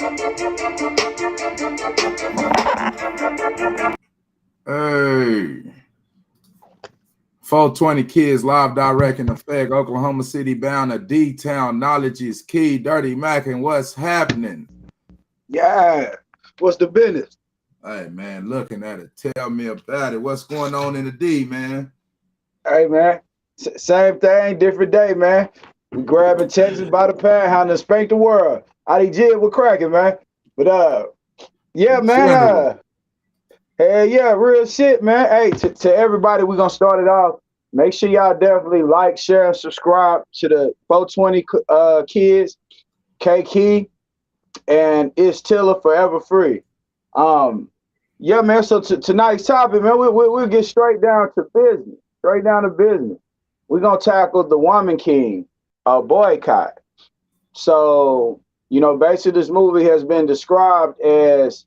Hey, 420 kids live direct in effect. Oklahoma City bound to D-Town. Knowledge is key. Dirty Mac and what's happening? Yeah. What's the business? Hey, man, looking at it. Tell me about it. What's going on in the D, man? Hey, man. Same thing, different day, man. We grabbing Texas by the panhandle and spank the world. IDG, we're cracking, man. But yeah, man. Hey, yeah, real shit, man. Hey, to everybody, we're gonna start it off. Make sure y'all definitely like, share, and subscribe to the 420 kids, K Key, and It's Tiller Forever Free. Yeah, man. So tonight's topic, man, we'll get straight down to business. Straight down to business. We're gonna tackle the Woman King, Boycott. So, you know, basically this movie has been described as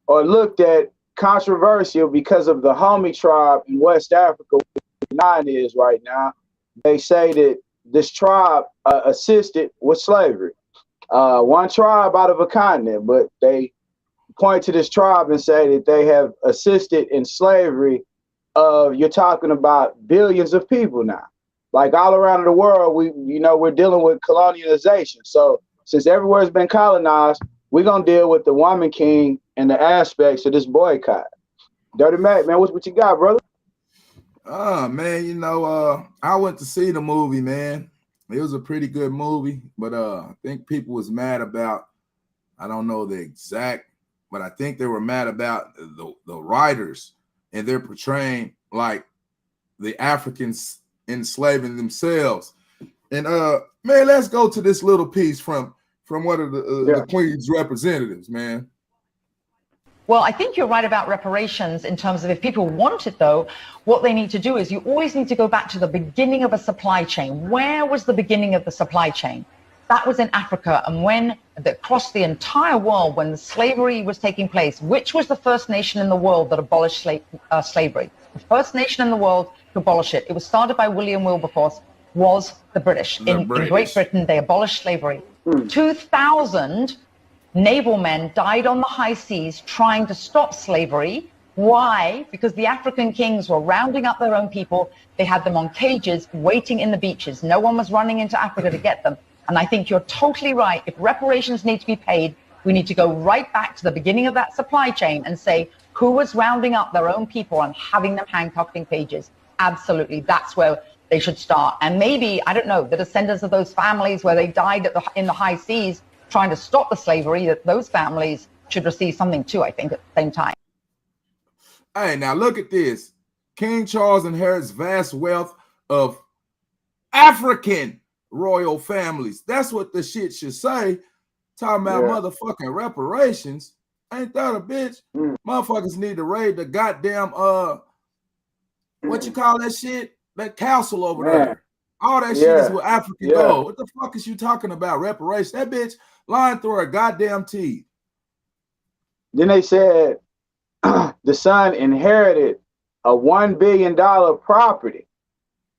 or looked at controversial because of the homie tribe in West Africa, where 9 is right now. They say that this tribe assisted with slavery. One tribe out of a continent, but they point to this tribe and say that they have assisted in slavery of, you're talking about billions of people now. Like all around the world, we're dealing with colonialization. So since everywhere's been colonized, we're gonna deal with the Woman King and the aspects of this boycott. Dirty Mac, man, what you got, brother? Man, you know, I went to see the movie, man. It was a pretty good movie, but I think people was mad about, I don't know the exact, but I think they were mad about the writers, and they're portraying like the Africans enslaving themselves. And man, let's go to this little piece from one of the Queen's representatives, man. Well, I think you're right about reparations in terms of if people want it, though, what they need to do is you always need to go back to the beginning of a supply chain. Where was the beginning of the supply chain? That was in Africa. And when across the entire world, when the slavery was taking place, which was the first nation in the world that abolished slavery? The first nation in the world to abolish it. It was started by William Wilberforce, was the British. In Great Britain, they abolished slavery. 2,000 naval men died on the high seas trying to stop slavery. Why? Because the African kings were rounding up their own people. They had them on cages waiting in the beaches. No one was running into Africa to get them. And I think you're totally right. If reparations need to be paid, we need to go right back to the beginning of that supply chain and say who was rounding up their own people and having them handcuffed in cages. Absolutely. That's where they should start. And maybe, I don't know, the descendants of those families where they died in the high seas trying to stop the slavery, that those families should receive something too, I think, at the same time. Hey, now look at this. King Charles inherits vast wealth of African royal families. That's what the shit should say. Talking about motherfucking reparations. Ain't that a bitch? Motherfuckers need to raid the goddamn, what you call that shit? That castle over there. All that shit is with African gold. What the fuck is you talking about? Reparations? That bitch lying through her goddamn teeth. Then they said the son inherited a $1 billion property.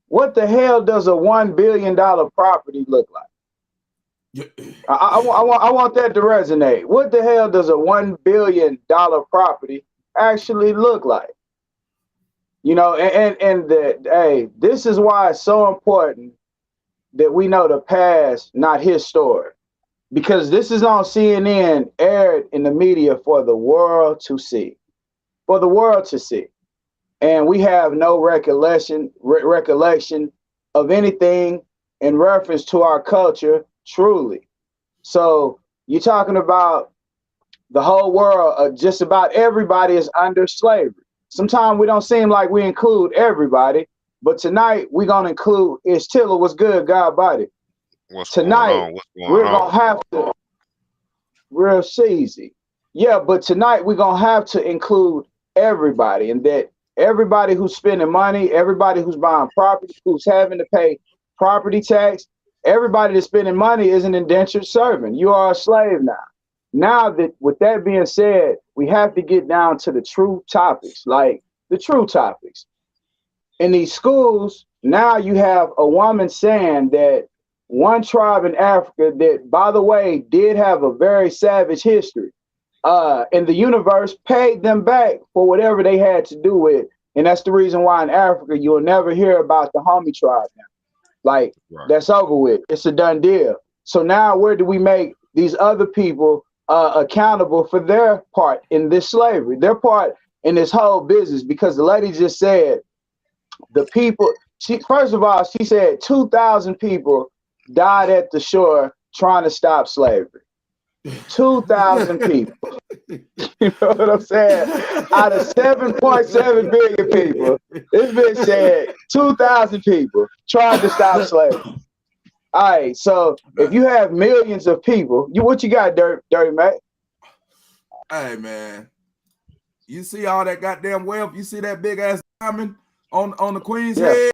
What the hell does a $1 billion property look like? I want that to resonate. What the hell does a $1 billion property actually look like? You know, hey, this is why it's so important that we know the past, not his story. Because this is on CNN, aired in the media for the world to see. For the world to see. And we have no recollection of anything in reference to our culture, truly. So you're talking about the whole world, just about everybody is under slavery. Sometimes we don't seem like we include everybody, but tonight we're going to include It's Tiller. What's good, God body? Tonight, we're going to have to, real cheesy. Yeah, but tonight we're going to have to include everybody, and that everybody who's spending money, everybody who's buying property, who's having to pay property tax, everybody that's spending money is an indentured servant. You are a slave now. Now that, with that being said, we have to get down to the true topics, like the true topics. In these schools, now you have a woman saying that one tribe in Africa that, by the way, did have a very savage history. And the universe paid them back for whatever they had to do with. And that's the reason why in Africa you'll never hear about the homie tribe now. Like, that's over with. It's a done deal. So now where do we make these other people accountable for their part in this slavery, their part in this whole business? Because the lady just said the people, first of all, she said 2,000 people died at the shore trying to stop slavery. 2,000 people. You know what I'm saying? Out of 7.7 billion people, this bitch said 2,000 people tried to stop slavery. All right, so if you have millions of people, what you got, Dirty Mac? Hey man, you see all that goddamn wealth? You see that big ass diamond on the Queen's head?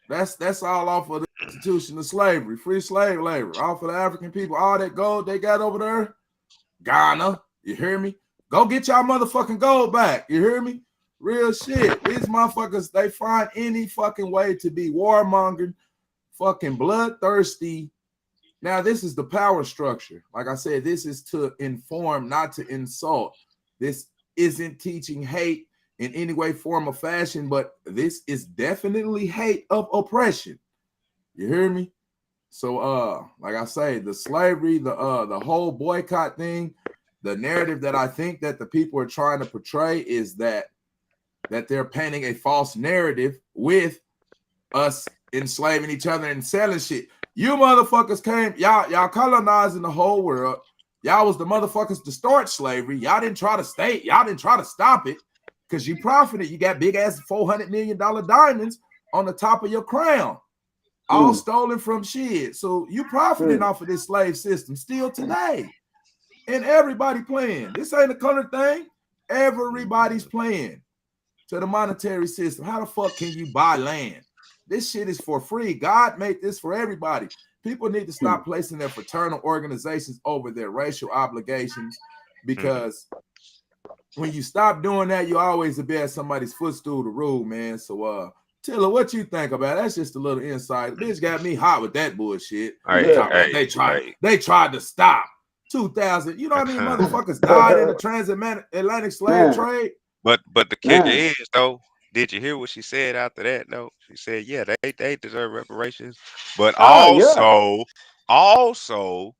That's all off of the institution of slavery, free slave labor, all for the African people. All that gold they got over there, Ghana, you hear me? Go get y'all motherfucking gold back, you hear me? Real shit. These motherfuckers, they find any fucking way to be warmongering, fucking bloodthirsty. Now, this is the power structure. Like I said, this is to inform, not to insult. This isn't teaching hate in any way, form, or fashion, but this is definitely hate of oppression. You hear me? So, like I say, the slavery, the whole boycott thing, the narrative that I think that the people are trying to portray is that they're painting a false narrative with us enslaving each other and selling shit. You motherfuckers came, y'all colonizing the whole world. Y'all was the motherfuckers to start slavery. Y'all didn't try to stop it. Because you profited. You got big ass $400 million diamonds on the top of your crown. All stolen from shit. So you profiting off of this slave system still today. And everybody playing. This ain't a color thing. Everybody's playing to the monetary system. How the fuck can you buy land? This shit is for free. God made this for everybody. People need to stop placing their fraternal organizations over their racial obligations, because when you stop doing that, you always be at somebody's footstool to rule, man. So, Tilla, what you think about it? That's just a little insight. Bitch got me hot with that bullshit. They tried to stop 2,000. You know what I mean? Motherfuckers died in the transatlantic slave trade. But the kicker is, though, did you hear what she said after that? No, she said, yeah, they deserve reparations, but also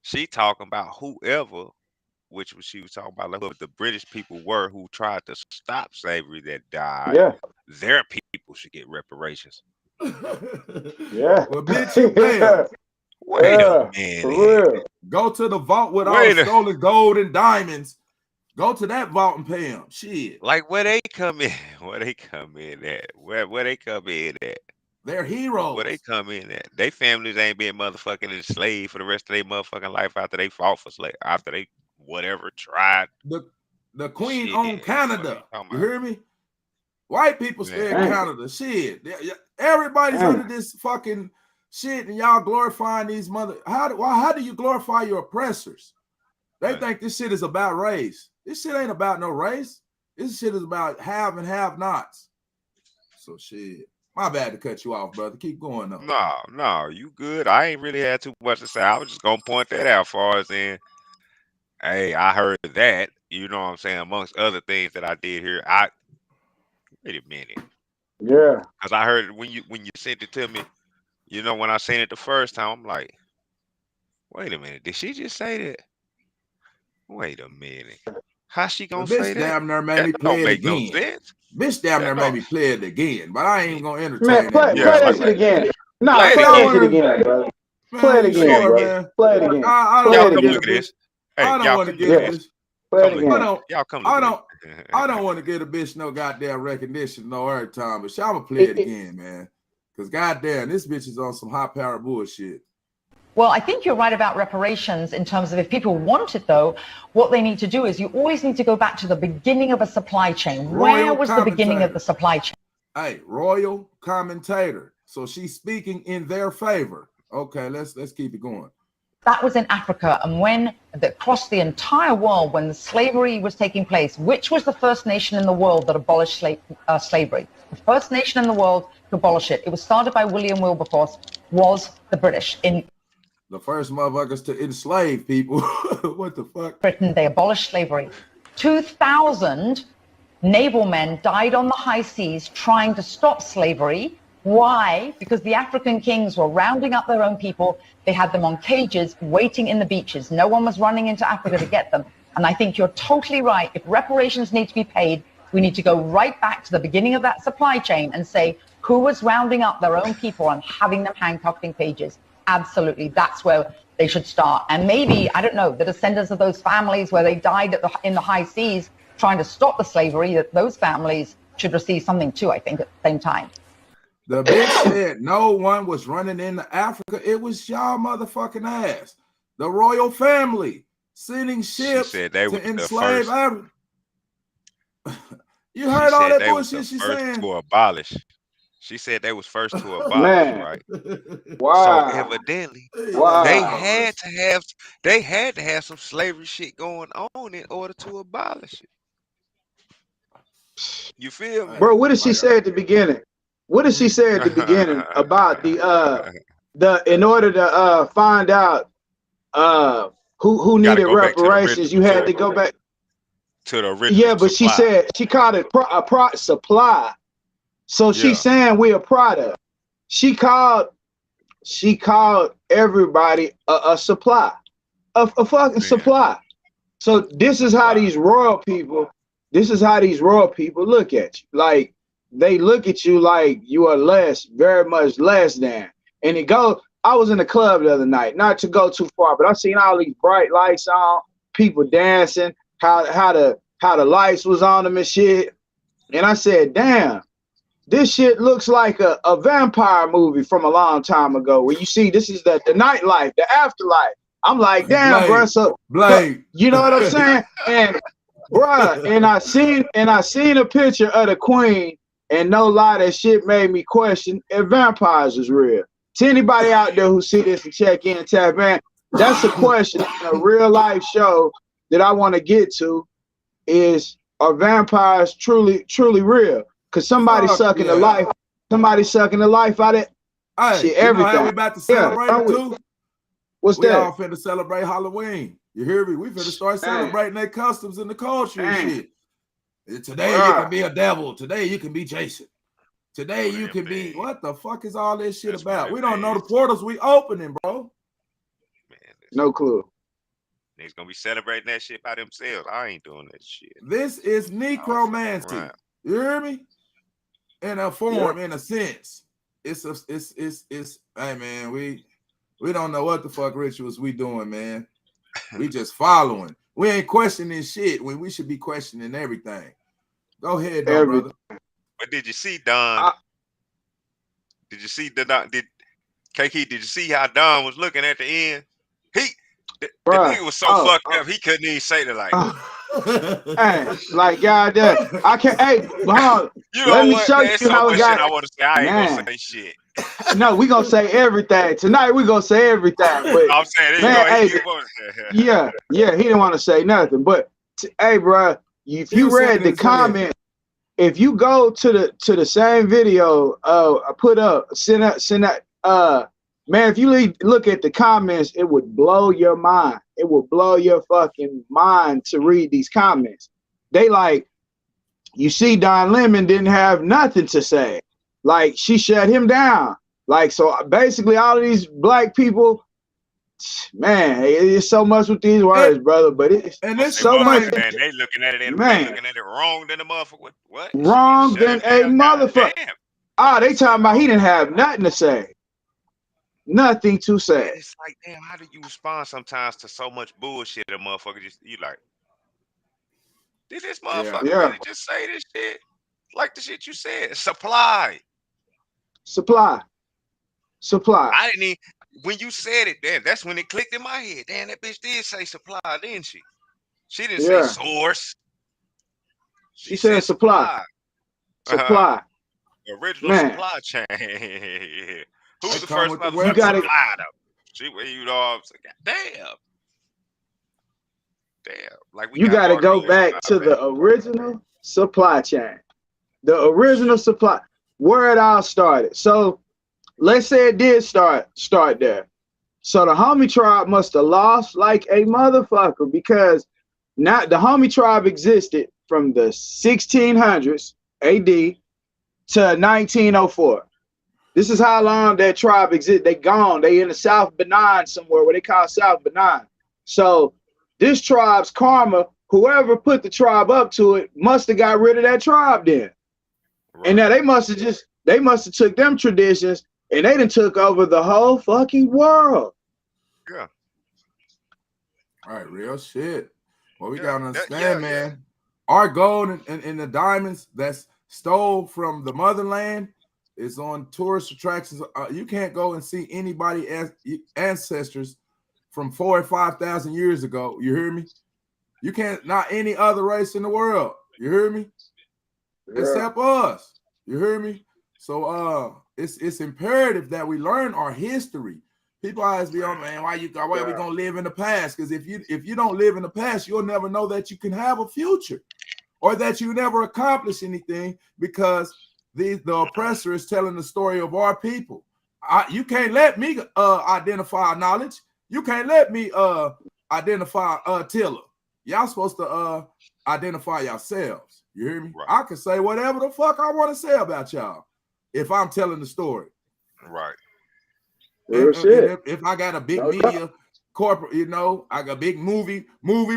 she talking about whoever. Which was she was talking about, like, the British people were who tried to stop slavery that died. Yeah, their people should get reparations. Yeah. Well, bitch, you pay. Wait a minute. Go to the vault with all the stolen gold and diamonds. Go to that vault and pay them. Shit. Like, where they come in? Where they come in at? Where they come in at? They're heroes. Where they come in at? They families ain't being motherfucking enslaved for the rest of their motherfucking life after they fought for slave, after they whatever tried. The Queen owned Canada. You hear me? White people stay in Canada. Shit. Everybody's under this fucking shit, and y'all glorifying these how do you glorify your oppressors? They think this shit is about race. This shit ain't about no race. This shit is about have and have nots. So shit. My bad to cut you off, brother. Keep going though. No, you good. I ain't really had too much to say. I was just gonna point that out far as in, hey, I heard that, you know what I'm saying, amongst other things that I did here. Wait a minute. Yeah. Because I heard when you sent it to me, you know, when I seen it the first time, I'm like, wait a minute, did she just say that? Wait a minute. How she gonna say that? Damn near made me play it again. No sense. Bitch damn near made me play it again, but I ain't even gonna entertain it. Play that shit again. No, play that shit again, bro. Play it again, bro. Play it again. I don't want to get this. I don't want to get this. Play it again. I don't want to get a bitch no goddamn recognition no every time, but y'all gonna play it again, man. Because goddamn, this bitch is on some high power bullshit. Well, I think you're right about reparations in terms of if people want it, though, what they need to do is you always need to go back to the beginning of a supply chain. Where was the beginning of the supply chain? Hey, royal commentator. So she's speaking in their favor. Okay, let's keep it going. That was in Africa, and when across the entire world, when the slavery was taking place, which was the first nation in the world that abolished slavery? The first nation in the world to abolish it. It was started by William Wilberforce was the British. In The first motherfuckers to enslave people. What the fuck? Britain, they abolished slavery. 2,000 naval men died on the high seas trying to stop slavery. Why? Because the African kings were rounding up their own people. They had them on cages waiting in the beaches. No one was running into Africa to get them. And I think you're totally right. If reparations need to be paid, we need to go right back to the beginning of that supply chain and say who was rounding up their own people and having them handcuffed in cages. Absolutely. That's where they should start. And maybe, I don't know, the descendants of those families where they died in the high seas trying to stop the slavery, that those families should receive something too, I think, at the same time. The bitch said no one was running into Africa. It was y'all motherfucking ass. The royal family sending ships to enslave Africa. You heard all that bullshit she's saying? To abolish. She said they was first to abolish, Man. right? Wow. So evidently, Wow. they had to have some slavery shit going on in order to abolish it. You feel me? Bro, what did she say at the beginning? What did she say at the beginning about the in order to find out who needed reparations, you had to go back to the original. Yeah, but supply. she said she called it a supply. So she's saying we're a product. She called everybody a supply, a fucking supply. So this is how these royal people look at you. Like they look at you like you are less, very much less than. And it goes. I was in the club the other night, not to go too far, but I seen all these bright lights on, people dancing, how the lights was on them and shit. And I said, damn, this shit looks like a vampire movie from a long time ago where you see this is the nightlife, the afterlife. I'm like, damn, bro. So you know what I'm saying? And bruh, and I seen a picture of the queen, and no lie, that shit made me question if vampires is real. To anybody out there who see this and check in, tap in, that's a question in a real life show that I want to get to is, are vampires truly real? Cause somebody sucking the life out of shit, everything. You know how we about to celebrate too? What's we that? We all finna celebrate Halloween. You hear me? We finna start celebrating their customs and the culture and shit. Today you can be a devil. Today you can be Jason. Today you can be, what the fuck is all this shit about? We don't know the portals we opening, bro. Man, no clue. Niggas gonna be celebrating that shit by themselves. I ain't doing that shit. This is necromancy. You hear me? In a form, in a sense. It's hey man, we don't know what the fuck rituals we doing, man. We just following. We ain't questioning shit when we should be questioning everything. Go ahead, though, brother. But did you see Don? Did you see KK? Did you see how Don was looking at the end? The nigga was so fucked up he couldn't even say the like. Hey, like goddamn, I can't. Hey, let me show you how it got. I want to say. I ain't gonna say shit. No, we gonna say everything tonight. We gonna say everything. But I'm saying, man, he didn't want to say nothing. But hey, bro, if you read the comment, if you go to the same video, I put up, send out, man, if you look at the comments, it would blow your mind. It would blow your fucking mind to read these comments. They like, you see, Don Lemon didn't have nothing to say. Like, she shut him down. Like, so basically all of these black people, man, it's so much with these words, brother. But it's so much. Man, they looking at it and looking at it wrong than a motherfucker. What? Wrong than a motherfucker. They talking about he didn't have nothing to say. Nothing to say. It's like, damn, how do you respond sometimes to so much bullshit? A motherfucker you like, did this motherfucker really just say this shit? Like the shit you said. Supply. I didn't even, when you said it, damn, that's when it clicked in my head. Damn, that bitch did say supply, didn't she? She didn't say source. She said supply. Supply. Original supply chain. Who's the first motherfucker to supply though? You know, damn. Like you got to go back to the original supply chain. The original supply, where it all started. So let's say it did start there. So the homie tribe must have lost like a motherfucker, because now the homie tribe existed from the 1600s AD to 1904. This is how long that tribe exists. They gone. They in the South Benin somewhere where they call South Benin. So this tribe's karma, whoever put the tribe up to it, must have got rid of that tribe then. Right. And now they must have took them traditions and they done took over the whole fucking world. Yeah. All right, real shit. Well, we gotta understand, man. Our gold and the diamonds that's stole from the motherland is on tourist attractions. You can't go and see anybody as ancestors from 4,000 or 5,000 years ago. You hear me? You can't, not any other race in the world. You hear me? Yeah. Except us. You hear me? So it's imperative that we learn our history. People always be on, man, why we gonna live in the past? Because if you don't live in the past, you'll never know that you can have a future, or that you never accomplish anything, because the oppressor is telling the story of our people. You can't let me identify knowledge. You can't let me identify Tiller. Y'all supposed to identify yourselves. You hear me? Right. I can say whatever the fuck I want to say about y'all if I'm telling the story. Right. And if I got a big media corporate, you know, I got a big movie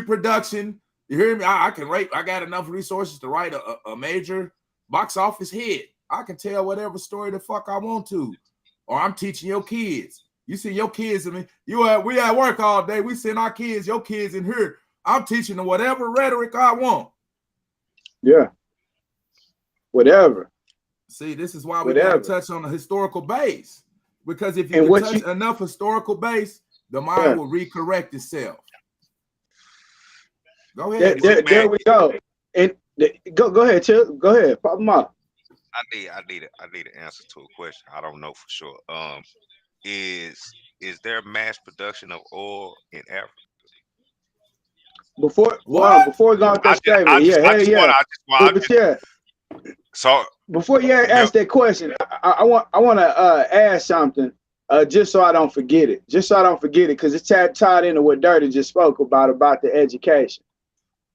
production. You hear me? I can write. I got enough resources to write a major box office hit. I can tell whatever story the fuck I want to. Or I'm teaching your kids. You see your kids, I mean, we at work all day. We send our kids, your kids in here. I'm teaching them whatever rhetoric I want. Yeah. Whatever. See, this is why we got to touch on the historical base. Because if you touch enough historical base, the mind will recorrect itself. Go ahead. There we go. And go ahead, Chill. Go ahead. Pop them up. I need an answer to a question. I don't know for sure. Is there mass production of oil in Africa? Before we go on that statement, So before you ask that question, I want to add something, just so I don't forget it. Because it's tied into what Dirty just spoke about the education.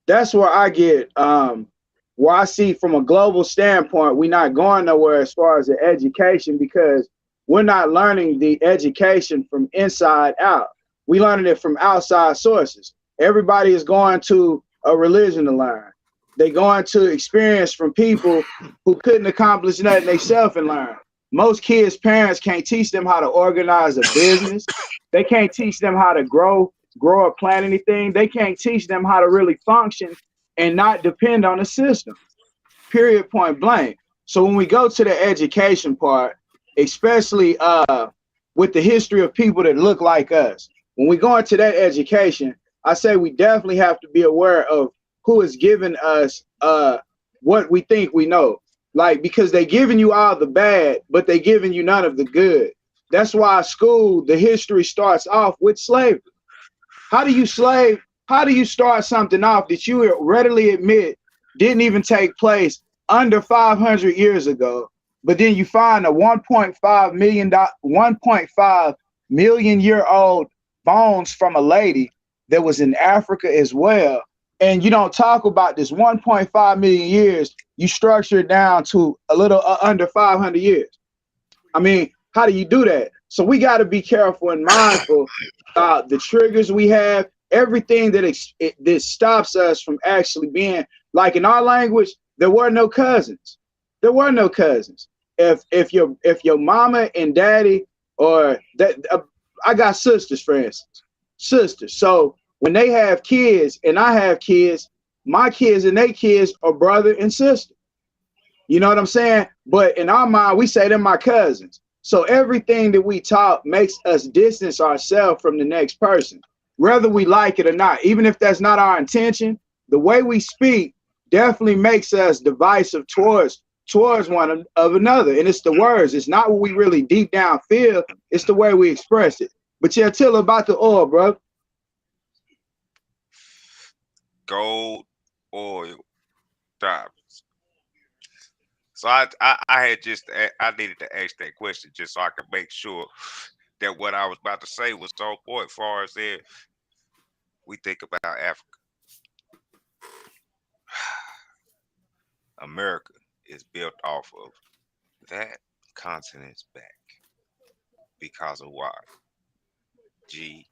That's where I get where I see from a global standpoint, we're not going nowhere as far as the education, because we're not learning the education from inside out. We're learning it from outside sources. Everybody is going to a religion to learn. They're going to experience from people who couldn't accomplish nothing themselves and learn. Most kids' parents can't teach them how to organize a business. They can't teach them how to grow or plant anything. They can't teach them how to really function and not depend on the system. Period, point blank. So when we go to the education part, especially with the history of people that look like us, when we go into that education, I say we definitely have to be aware of who is giving us what we think we know. Like, because they giving you all the bad, but they giving you none of the good. That's why school, the history starts off with slavery. How do you start something off that you readily admit didn't even take place under 500 years ago, but then you find a 1.5 million year old bones from a lady that was in Africa as well. And you don't talk about this 1.5 million years. You structure it down to a little under 500 years. I mean, how do you do that? So we got to be careful and mindful about the triggers we have, everything that stops us from actually being, like in our language, there were no cousins. There were no cousins. If your mama and daddy, or that, I got sisters, for instance, sisters. So when they have kids and I have kids, my kids and their kids are brother and sister. You know what I'm saying? But in our mind, we say they're my cousins. So everything that we talk makes us distance ourselves from the next person, whether we like it or not. Even if that's not our intention, the way we speak definitely makes us divisive towards one of another. And it's the words. It's not what we really deep down feel. It's the way we express it. But yeah, tell about the oil, bro. Gold, oil, diamonds. So I had just I needed to ask that question just so I could make sure that what I was about to say was on point. As far as if we think about Africa, America is built off of that continent's back because of why? G-O-D.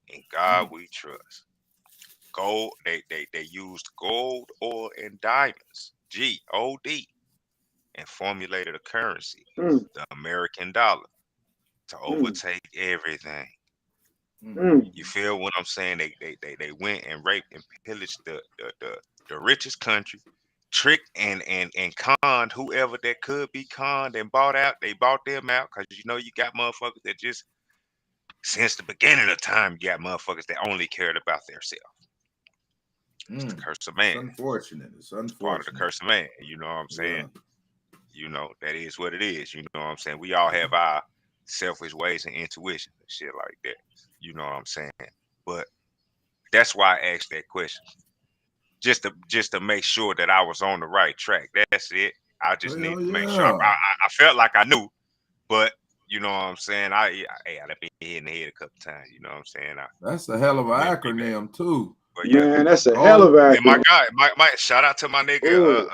In God we trust. Gold, they used gold, oil, and diamonds. G-O-D. And formulated a currency, Mm, the American dollar, to mm, overtake everything. mm, You feel what I'm saying? They went and raped and pillaged the richest country, tricked and conned whoever that could be conned and bought out. They bought them out because you know you got motherfuckers that just since the beginning of time you got motherfuckers that only cared about themselves. It's the curse of It's man. unfortunate. It's It's part of the unfortunate. curse of man. You know what I'm Yeah. saying? You know, that is what it is. You know what I'm saying? We all have our selfish ways and intuition and shit like that. You know what I'm saying? But that's why I asked that question. Just to make sure that I was on the right track. That's it. I just Hell need to make sure. yeah. I felt like I knew, but you know what I'm saying? I've been hit in the head a couple times. You know what I'm saying? I That's a hell of an will be back. acronym too. But yeah. man, that's a hell of Gold. an And my acronym. guy, my shout out to my nigga, Ooh,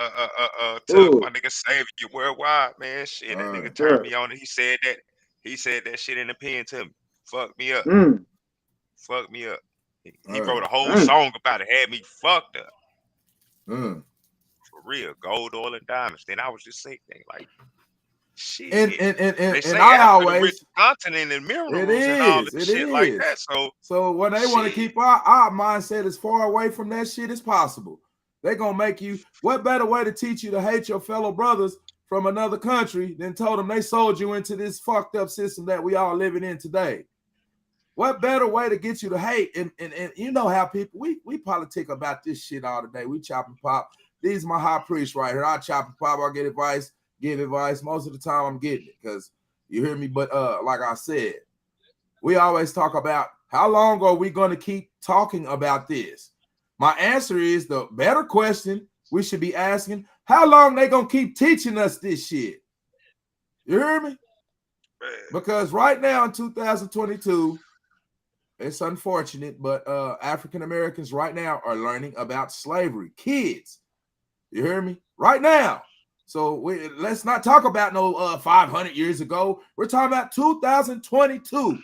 to ooh, my nigga Savior Worldwide, man. Shit, that nigga turned sure. me on. He said that shit in the pen to me. Fuck me up. Mm, Fuck me up. He Hey. wrote a whole mm, song about it, had me fucked up. Mm. For real. Gold, oil, and diamonds. Then I was just thinking, like, shit. And They say I Africa the always richest continent in minerals and all this it shit like is. that. So So when they want to shit. keep our mindset as far away from that shit as possible, they're gonna make you. What better way to teach you to hate your fellow brothers from another country than told them they sold you into this fucked up system that we all living in today? What better way to get you to hate? And you know how people we politic about this shit all day. We chop and pop. These are my high priests right here. I chop and pop. I get advice, give advice. Most of the time I'm getting it because you hear me. But like I said, we always talk about how long are we going to keep talking about this? My answer is the better question we should be asking: how long they gonna keep teaching us this shit? You hear me? Because right now in 2022. It's unfortunate, but African Americans right now are learning about slavery. Kids, you hear me? Right now. So let's not talk about no 500 years ago. We're talking about 2022.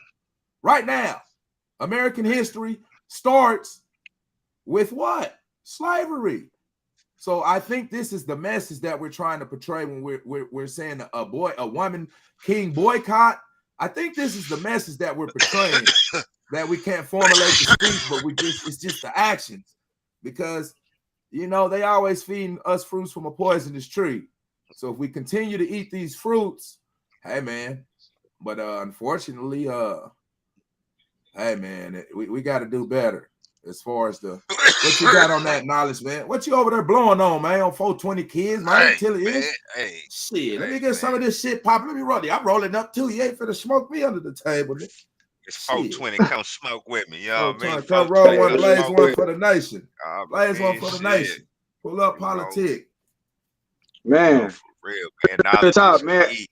Right now. American history starts with what? Slavery. So I think this is the message that we're trying to portray when we're saying a woman king boycott. I think this is the message that we're portraying. That we can't formulate the speech, but it's just the actions. Because you know they always feeding us fruits from a poisonous tree. So if we continue to eat these fruits, hey man, but unfortunately, hey man, we got to do better as far as the what you got on that knowledge, man. What you over there blowing on, man? On 420 kids, man. Till it is. Hey, Shit, let me get some of this shit popping. Let me roll it. I'm rolling up too. You ain't finna smoke me under the table. it's Shit. 420. Come smoke with me. You know what I mean? Come roll 420, one, come blaze smoke one with for the nation. me. Blaze one Man, for the shit. nation. Pull up You know, politic. man, for real, man. at the Knowledge top, is man, key.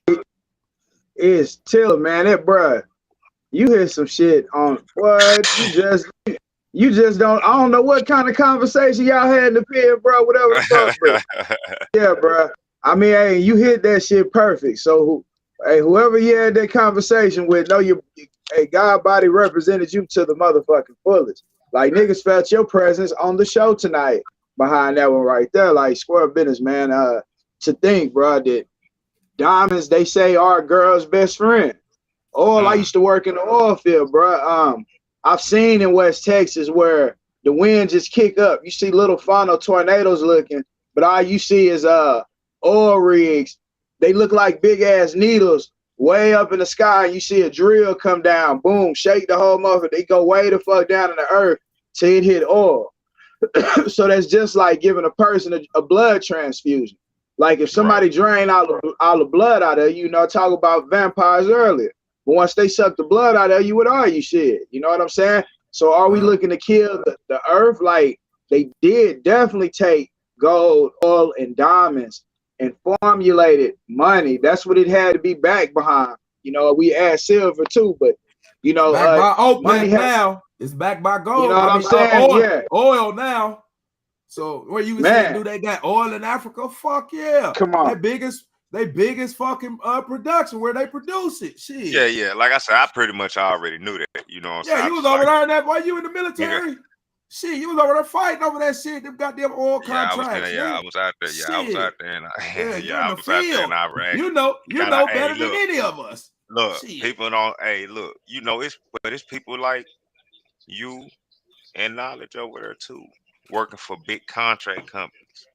is Tiller, man. That bruh, you hear some shit on what? You just don't. I don't know what kind of conversation y'all had in the pen, bro. Whatever the fuck, but yeah, bro. I mean, hey, you hit that shit perfect. So, hey, whoever you had that conversation with, know hey, God body represented you to the motherfucking fullest. Like niggas felt your presence on the show tonight behind that one right there. Like square business, man. To think, bro, that diamonds they say are a girl's best friend. Oil, I used to work in the oil field, bro. I've seen in West Texas where the wind just kick up. You see little funnel tornadoes looking, but all you see is oil rigs. They look like big ass needles way up in the sky. And you see a drill come down, boom, shake the whole motherfucker. They go way the fuck down in the earth till it hit oil. So that's just like giving a person a blood transfusion. Like if somebody drain all the blood out of you, you know, talk about vampires earlier. But once they suck the blood out of you, what are you shit? You know what I'm saying? So are we looking to kill the earth? Like they did definitely take gold, oil, and diamonds and formulated money. That's what it had to be backed behind. You know, we add silver too, but you know, backed by money OPEC now. It's backed by gold. You know what I'm saying? Oil now. So where you saying, do they got oil in Africa? Fuck yeah. Come on. They biggest fucking production where they produce it. Shit. Yeah. Like I said, I pretty much already knew that. You know what I'm saying? Yeah, you was over there in that while you in the military. Nigga. Shit, you was over there fighting over that shit. Them goddamn oil contracts. I was out there. Yeah, I was out there. And I was out there in Iraq. You know better than any of us. Look, people don't. Hey, look, you know it's people like you and knowledge over there too, working for big contract companies.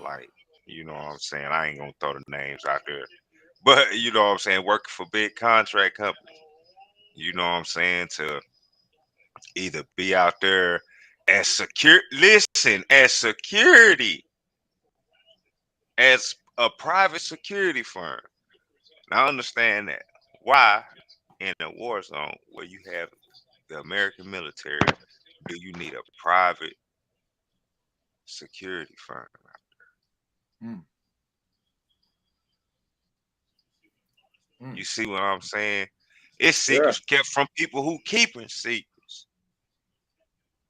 Like, you know what I'm saying? I ain't gonna throw the names out there, but you know what I'm saying, working for big contract companies. You know what I'm saying, to either be out there as security, as a private security firm. Now understand that. Why in a war zone where you have the American military do you need a private security firm out there? You see what I'm saying? It's secrets kept from people who keeping secrets.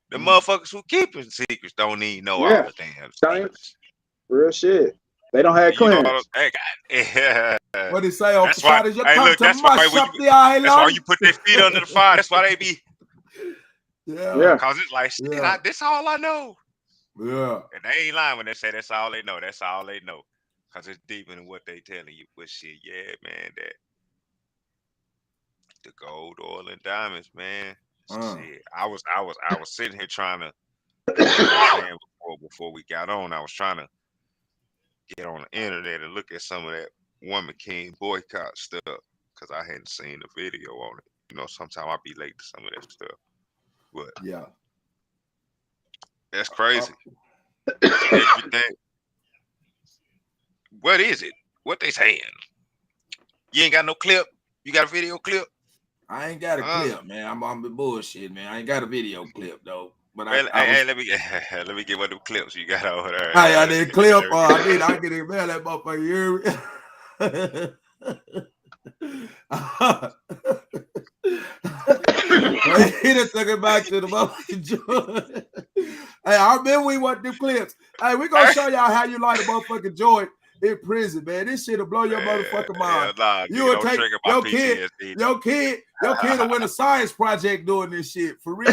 The motherfuckers who keeping secrets don't need know all the damn secrets. Real shit. They don't have clearance. What do you say? That's why. Hey, look, that's why you put their feet under the fire. That's why they be. Yeah. Cause it's like, shit, this all I know. Yeah. And they ain't lying when they say that's all they know. That's all they know. Cause it's deeper than what they telling you. But shit, yeah, man, that the gold, oil, and diamonds, man. Shit, I was sitting here trying to before we got on. I was trying to get on the internet and look at some of that Woman King boycott stuff because I hadn't seen the video on it. You know, sometimes I'll be late to some of that stuff. But yeah, that's crazy. Everything. What is it? What they saying? You ain't got no clip? You got a video clip? I ain't got a clip, man. I'm on the bullshit, man. I ain't got a video clip though. But let me get one of them clips you got over there. Hey, I did clip. I get it, man. That motherfucker. He done took it back to the motherfucking joint. Hey, I remember we want them clips. Hey, we gonna show y'all how you light a motherfucking joint in prison, man. This shit'll blow your motherfucking mind. You will take your kid will win a science project doing this shit for real.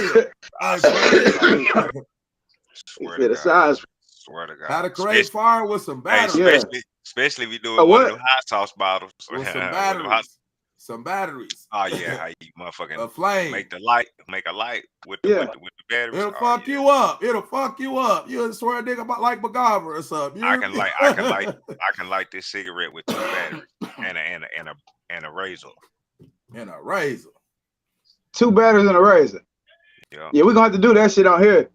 Swear to God. How to create fire with some batteries. Especially if you do it with them hot sauce bottles. With some batteries. Some batteries. Oh yeah, how you motherfucking a flame. Make a light with the batteries. It'll fuck you up. It'll fuck you up. You swear a nigga about like MacGyver or something. I can light this cigarette with 2 batteries and a razor. And a razor. 2 batteries and a razor. Yeah, we're gonna have to do that shit on here.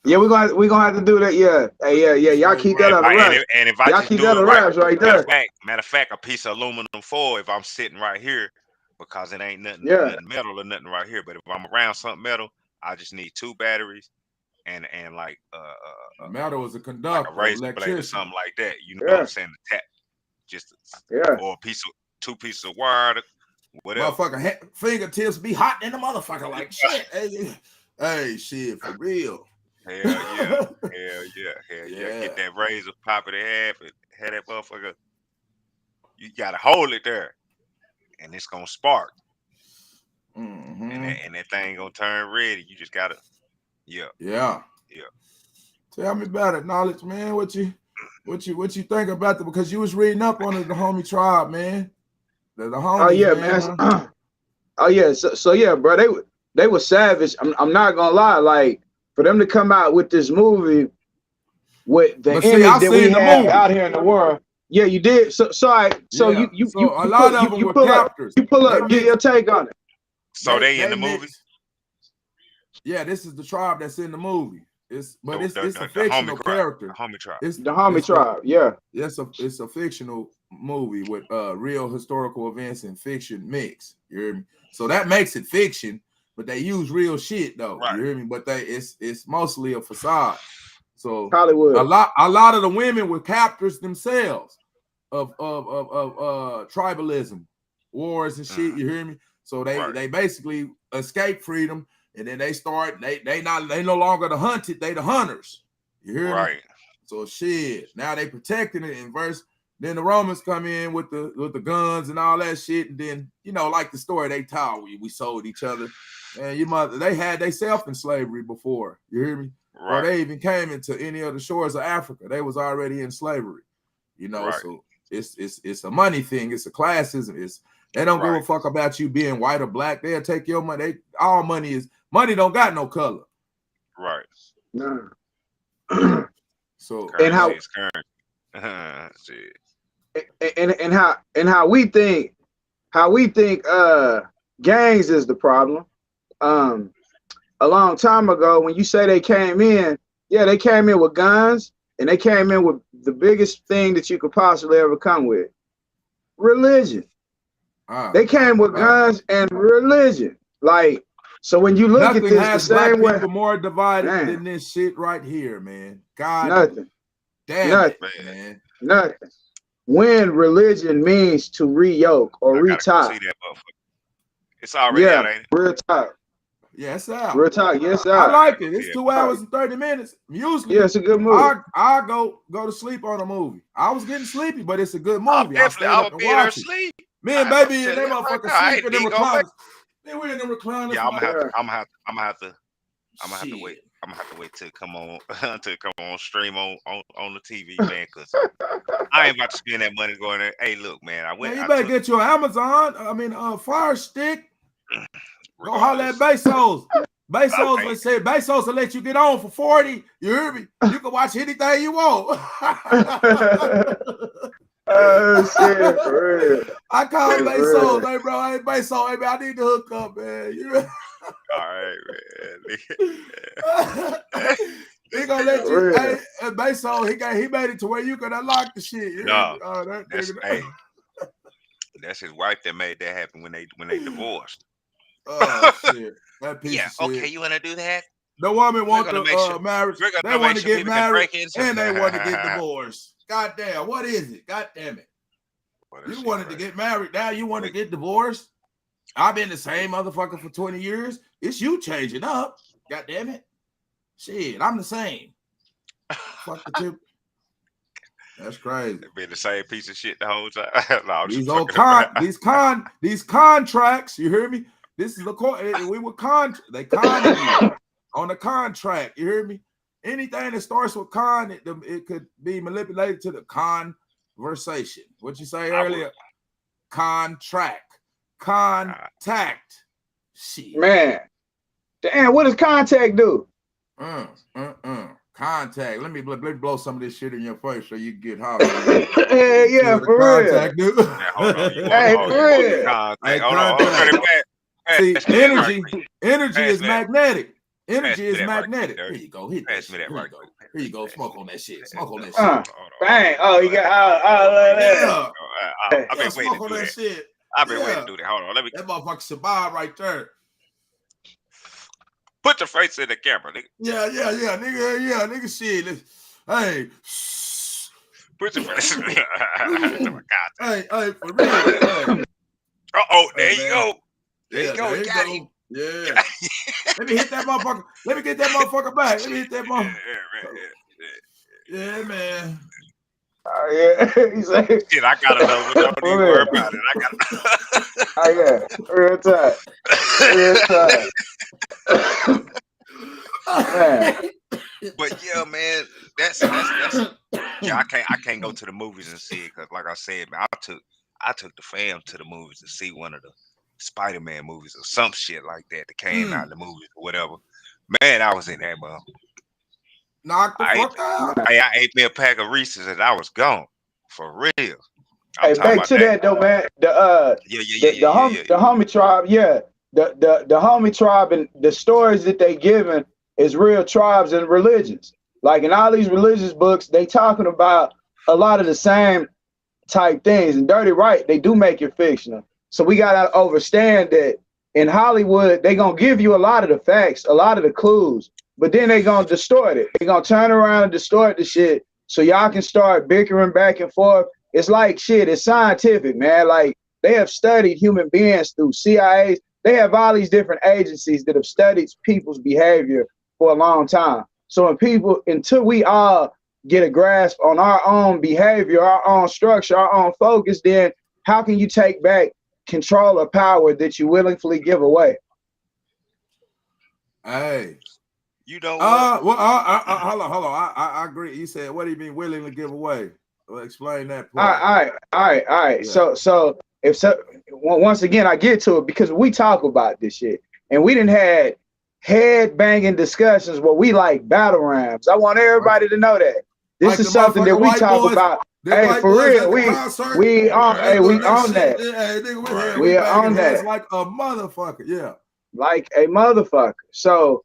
Yeah, we're gonna have to do that. Yeah. Hey, yeah. Y'all keep that on the wraps. And if I y'all keep that on the wraps right there. Matter of fact, a piece of aluminum foil if I'm sitting right here, because it ain't nothing metal or nothing right here. But if I'm around something metal, I just need 2 batteries and like metal is a conductor, like a razor blade or something like that. You know what I'm saying? The tap, just or 2 pieces of wire, whatever. Motherfucker fingertips be hot in the motherfucker like shit. Hey, shit for real. Hell yeah. Get that razor, pop it in half, and have that motherfucker. You gotta hold it there, and it's gonna spark. And that thing gonna turn red. You just gotta, yeah. Tell me about it, knowledge, man. What you think about it? Because you was reading up on the homie tribe, man. The homies, oh yeah, man. Oh yeah, so yeah, bro. They were savage. I'm not gonna lie, like. For them to come out with this movie with the image that we have out here in the world, yeah, you did. You pull up, get your take on it. So they in the movie? Yeah, this is the tribe that's in the movie. It's a fictional character. Homie tribe. It's the homie tribe. Yeah, it's a fictional movie with real historical events and fiction mix. You hear me? So that makes it fiction. But they use real shit though, You hear me? But it's mostly a facade. So Hollywood. a lot of the women were captors themselves of tribalism, wars and shit. You hear me? So they basically escape freedom, and then they start they no longer the hunted, they the hunters. You hear me? So shit. Now they protecting it in verse. Then the Romans come in with the guns and all that shit, and then like the story they tell, we sold each other. And they had themselves in slavery before. You hear me? Or they even came into any of the shores of Africa. They was already in slavery. So it's a money thing. It's a classism. They don't give a fuck about you being white or black. They'll take your money. All money don't got no color. Right. No. So and how and how we think gangs is the problem. A long time ago, when you say they came in, they came in with guns, and they came in with the biggest thing that you could possibly ever come with: religion. They came with guns and religion. Like, so when you look at this, the same way, people more divided than this shit right here, man. God, nothing. Damn it, man. Nothing. When religion means to re-yoke or retie. It's already out, ain't it? Real talk. Yeah, it's out. Real talk. Yes, out. I like it. It's 2 hours and 30 minutes. Usually, it's a good movie. I go to sleep on a movie. I was getting sleepy, but it's a good movie. I would be there asleep. Me and baby and they motherfuckers sleep in them recliners. Man, we're in them recliners. Yeah, I'm gonna have to wait. I'm gonna have to wait till come on stream on the TV, man, because I ain't about to spend that money going there. Hey, look, man, you better get your Amazon. Fire Stick. Go holler at Bezos. Bezos said Bezos will let you get on for 40. You hear me? You can watch anything you want. Oh shit, for real. I call Bezos, hey bro, hey Bezos, hey man, I need to hook up, man. All right, man. He gonna let you. Hey, Bezos, he made it to where you can unlock the shit. No, that's his wife that made that happen when they divorced. Oh shit, that piece of shit. Okay, you want to do that? The woman want the marriage. They want to get married and they want to get divorced. God damn, what is it? God damn it. You wanted to get married. Now you want to get divorced? I've been the same motherfucker for 20 years. It's you changing up. God damn it. Shit, I'm the same. Fuck the tip. That's crazy. They've been the same piece of shit the whole time. No, these contracts, you hear me? This is the court. We were they on the contract. You hear me? Anything that starts with con, it could be manipulated to the conversation. What you say earlier? Contract, contact. Shit, man. Damn, what does contact do? Contact. Let me blow some of this shit in your face so you can get hot. Yeah, for real. Hey, for real. Hey, see, energy is magnetic. Energy is magnetic. Here you go. Pass me that right. Here you go. Smoke on that shit. Smoke on that shit. Bang. Oh, you got I've been waiting to do that shit. I've been waiting to do that. Hold on. Let me. That motherfucker survived right there. Put your face in the camera, nigga. Yeah, nigga, shit. Hey. Put your face in the camera. Hey, for real. There you go. There you go. Got him. Yeah. Let me hit that motherfucker. Let me get that motherfucker back. Let me hit that motherfucker. Yeah, man. Oh, yeah. He's like, shit, I got another one. Don't even worry about it. I got oh, yeah. Real time. Man. But yeah, man, that's yeah. I can't go to the movies and see it because, like I said, man, I took the fam to the movies to see one of the Spider-Man movies or some shit like that came out in the movies or whatever. Man, I was in that mother. Knock the fuck out. I ate me a pack of Reese's and I was gone for real. Hey, back to that though, man. The homie tribe, the homie tribe and the stories that they given is real tribes and religions. Like in all these religious books, they talking about a lot of the same type things. And Dirty Right, they do make it fictional. So we gotta understand that in Hollywood, they gonna give you a lot of the facts, a lot of the clues, but then they gonna distort it. They gonna turn around and distort the shit so y'all can start bickering back and forth. It's like shit. It's scientific, man. Like they have studied human beings through CIA. They have all these different agencies that have studied people's behavior for a long time. So until we all get a grasp on our own behavior, our own structure, our own focus, then how can you take back control or power that you willingly give away? Hey. You know what? Well, hold on. I agree. You said, what do you mean willingly give away? Well, explain that part. All right. Yeah. So once again, I get to it because we talk about this shit, and we didn't had head banging discussions where we like battle rams. I want everybody to know that this Like is something that we talk about. Hey, for real, we on that. Yeah, we on that like a motherfucker. Yeah, like a motherfucker. So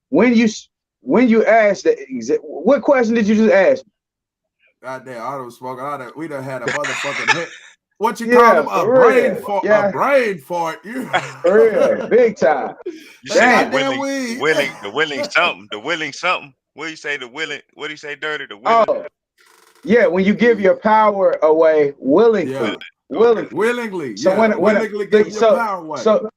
when you ask that, what question did you just ask me? Goddamn, I was smoking. We done had a motherfucking hit. What you call them? A brain fart. Yeah. A brain fart. Yeah. For real, big time. You say the willing something. What do you say? What do you say, Dirty? The willing. Oh, yeah. When you give your power away willingly, Yeah. willingly. So yeah. when willingly give your power away. So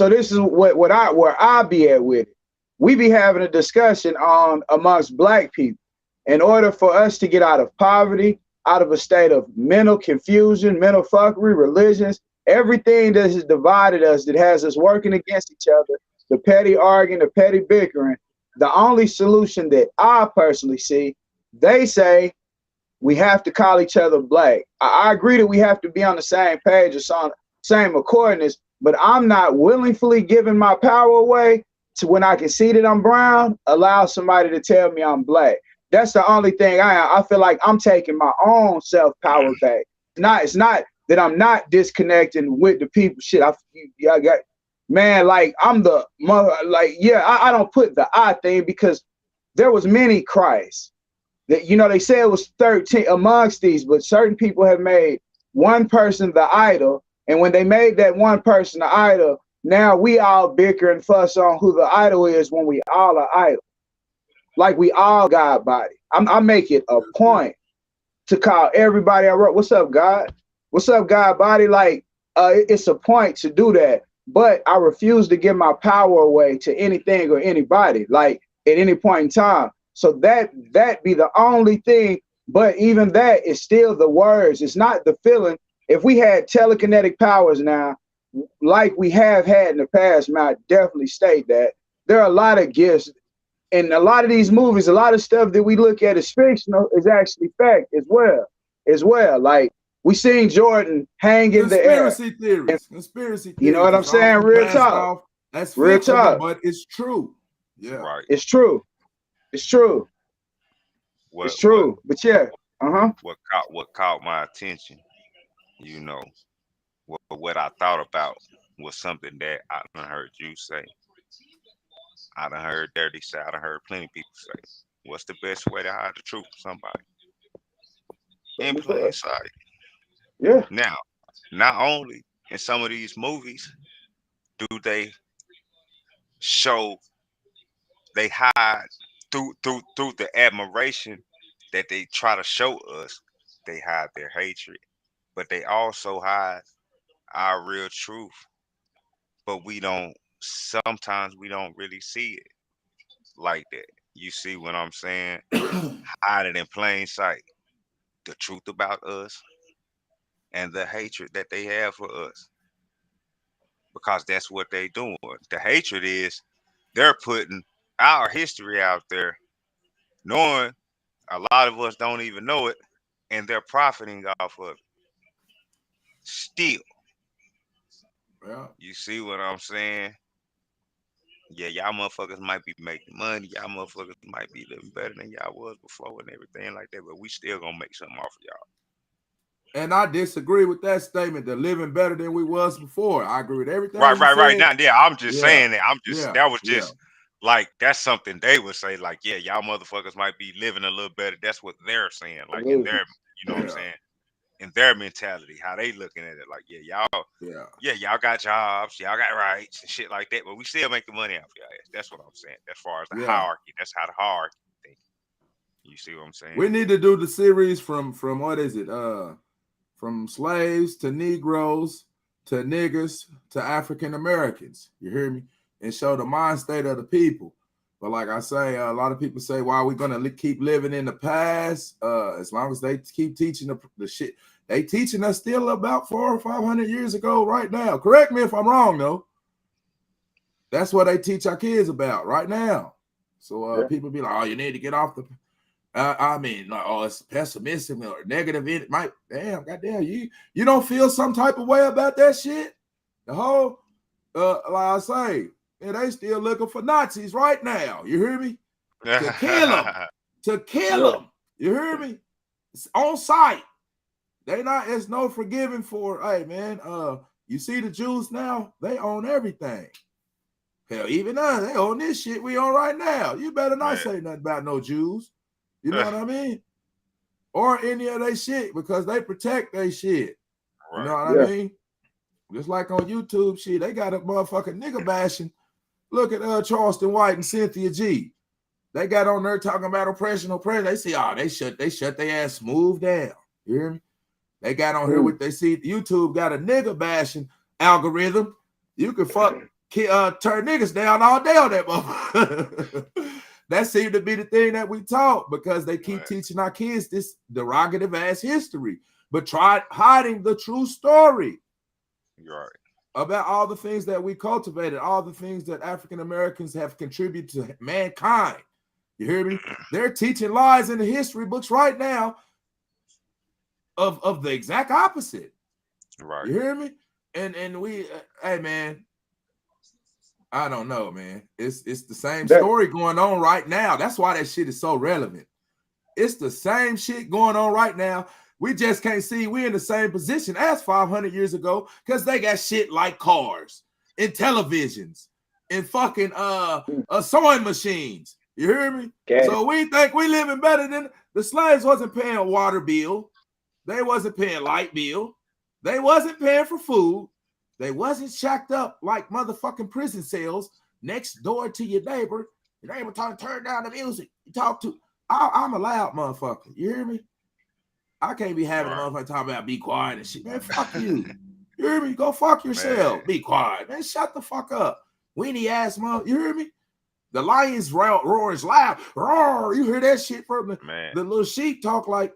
this is where I be at with it. We be having a discussion on amongst Black people. In order for us to get out of poverty, out of a state of mental confusion, mental fuckery, religions, everything that has divided us, that has us working against each other, the petty arguing, the petty bickering, the only solution that I personally see, they say we have to call each other Black. I agree that we have to be on the same page or same accordance, but I'm not willingly giving my power away to when I can see that I'm brown, allow somebody to tell me I'm Black. That's the only thing I feel like I'm taking my own self-power back. It's not that I'm not disconnecting with the people. Shit, I got, man, like I'm the mother, like, yeah, I don't put the I thing because there was many Christs. That, they say it was 13 amongst these, but certain people have made one person the idol. And when they made that one person the idol, now we all bicker and fuss on who the idol is when we all are idol. Like we all God body. I make it a point to call everybody I wrote, what's up, God? What's up, God body? Like it's a point to do that. But I refuse to give my power away to anything or anybody, like at any point in time. So that be the only thing. But even that is still the words. It's not the feeling. If we had telekinetic powers now, like we have had in the past, man, I definitely state that there are a lot of gifts. And a lot of these movies, a lot of stuff that we look at as fictional is actually fact as well. Like we seen Jordan hang in the air. Conspiracy theories. You know what I'm saying? Real talk. That's real talk, but it's true. Yeah, right. It's true. It's true. But yeah, What caught my attention, what I thought about was something that I done heard you say. I done heard Dirty say. I done heard plenty of people say. What's the best way to hide the truth from somebody? In plain sight. Yeah. Now, not only in some of these movies do they show, they hide through the admiration that they try to show us, they hide their hatred, but they also hide our real truth. But sometimes we don't really see it like that. You see what I'm saying? Hide it in plain sight. The truth about us and the hatred that they have for us. Because that's what they doing. The hatred is they're putting our history out there, knowing a lot of us don't even know it, and they're profiting off of it. Still. Yeah. You see what I'm saying? Yeah, y'all motherfuckers might be making money. Y'all motherfuckers might be living better than y'all was before and everything like that, but we still gonna make something off of y'all. And I disagree with that statement. They're living better than we was before. I agree with everything. Right. Now, yeah, I'm just saying that. That was just like that's something they would say. Like, yeah, y'all motherfuckers might be living a little better. That's what they're saying. Like, in their, you know what I'm saying? and their mentality, how they looking at it. Like, yeah, y'all got jobs, y'all got rights and shit like that, but we still make the money off y'all ass. That's what I'm saying. As far as the yeah. hierarchy, that's how the hierarchy think. You see what I'm saying? We need to do the series from what is it? From slaves to Negroes to niggas to African Americans. You hear me? And show the mind state of the people. But like I say, a lot of people say, why are we gonna keep living in the past? As long as they keep teaching the shit they teaching us still about 400 or 500 years ago right now. Correct me if I'm wrong, though. That's what they teach our kids about right now. So people be like, oh, you need to get off the I mean, like, oh, it's pessimistic or negative. It might, damn, goddamn, you don't feel some type of way about that shit. The whole, like I say, and they still looking for Nazis right now. You hear me? To kill them, You hear me? It's on site. They not. It's no forgiving for. Hey man, you see the Jews now? They own everything. Hell, even us, they own this shit we on right now. You better not say nothing about no Jews. You know what I mean? Or any of their shit, because they protect their shit. Right. You know what I mean? Just like on YouTube shit, they got a motherfucking nigga bashing. Look at Charleston White and Cynthia G. They got on there talking about oppression. They see, they shut their ass smooth down. You hear me? They got on here with they see YouTube got a nigga bashing algorithm. You can turn niggas down all day on that motherfucker. That seemed to be the thing that we taught, because they keep teaching our kids this derogative ass history, but try hiding the true story. You're right. About all the things that we cultivated, all the things that African Americans have contributed to mankind. You hear me? They're teaching lies in the history books right now of the exact opposite. Right. You hear me? And we, hey man, I don't know, man. It's the same story going on right now. That's why that shit is so relevant. It's the same shit going on right now. We just can't see we in the same position as 500 years ago, because they got shit like cars and televisions and fucking sewing machines. You hear me? Okay. So we think we living better than the slaves. Wasn't paying a water bill. They wasn't paying light bill. They wasn't paying for food. They wasn't shacked up like motherfucking prison cells next door to your neighbor. Your neighbor trying to turn down the music. You talk to, I'm a loud motherfucker. You hear me? I can't be having a motherfucker talking about be quiet and shit. Man, fuck you. You hear me? Go fuck yourself. Man. Be quiet. Man, shut the fuck up. Weenie ass mother. You hear me? The lions roar is loud. Roar. You hear that shit from the little sheep talk like,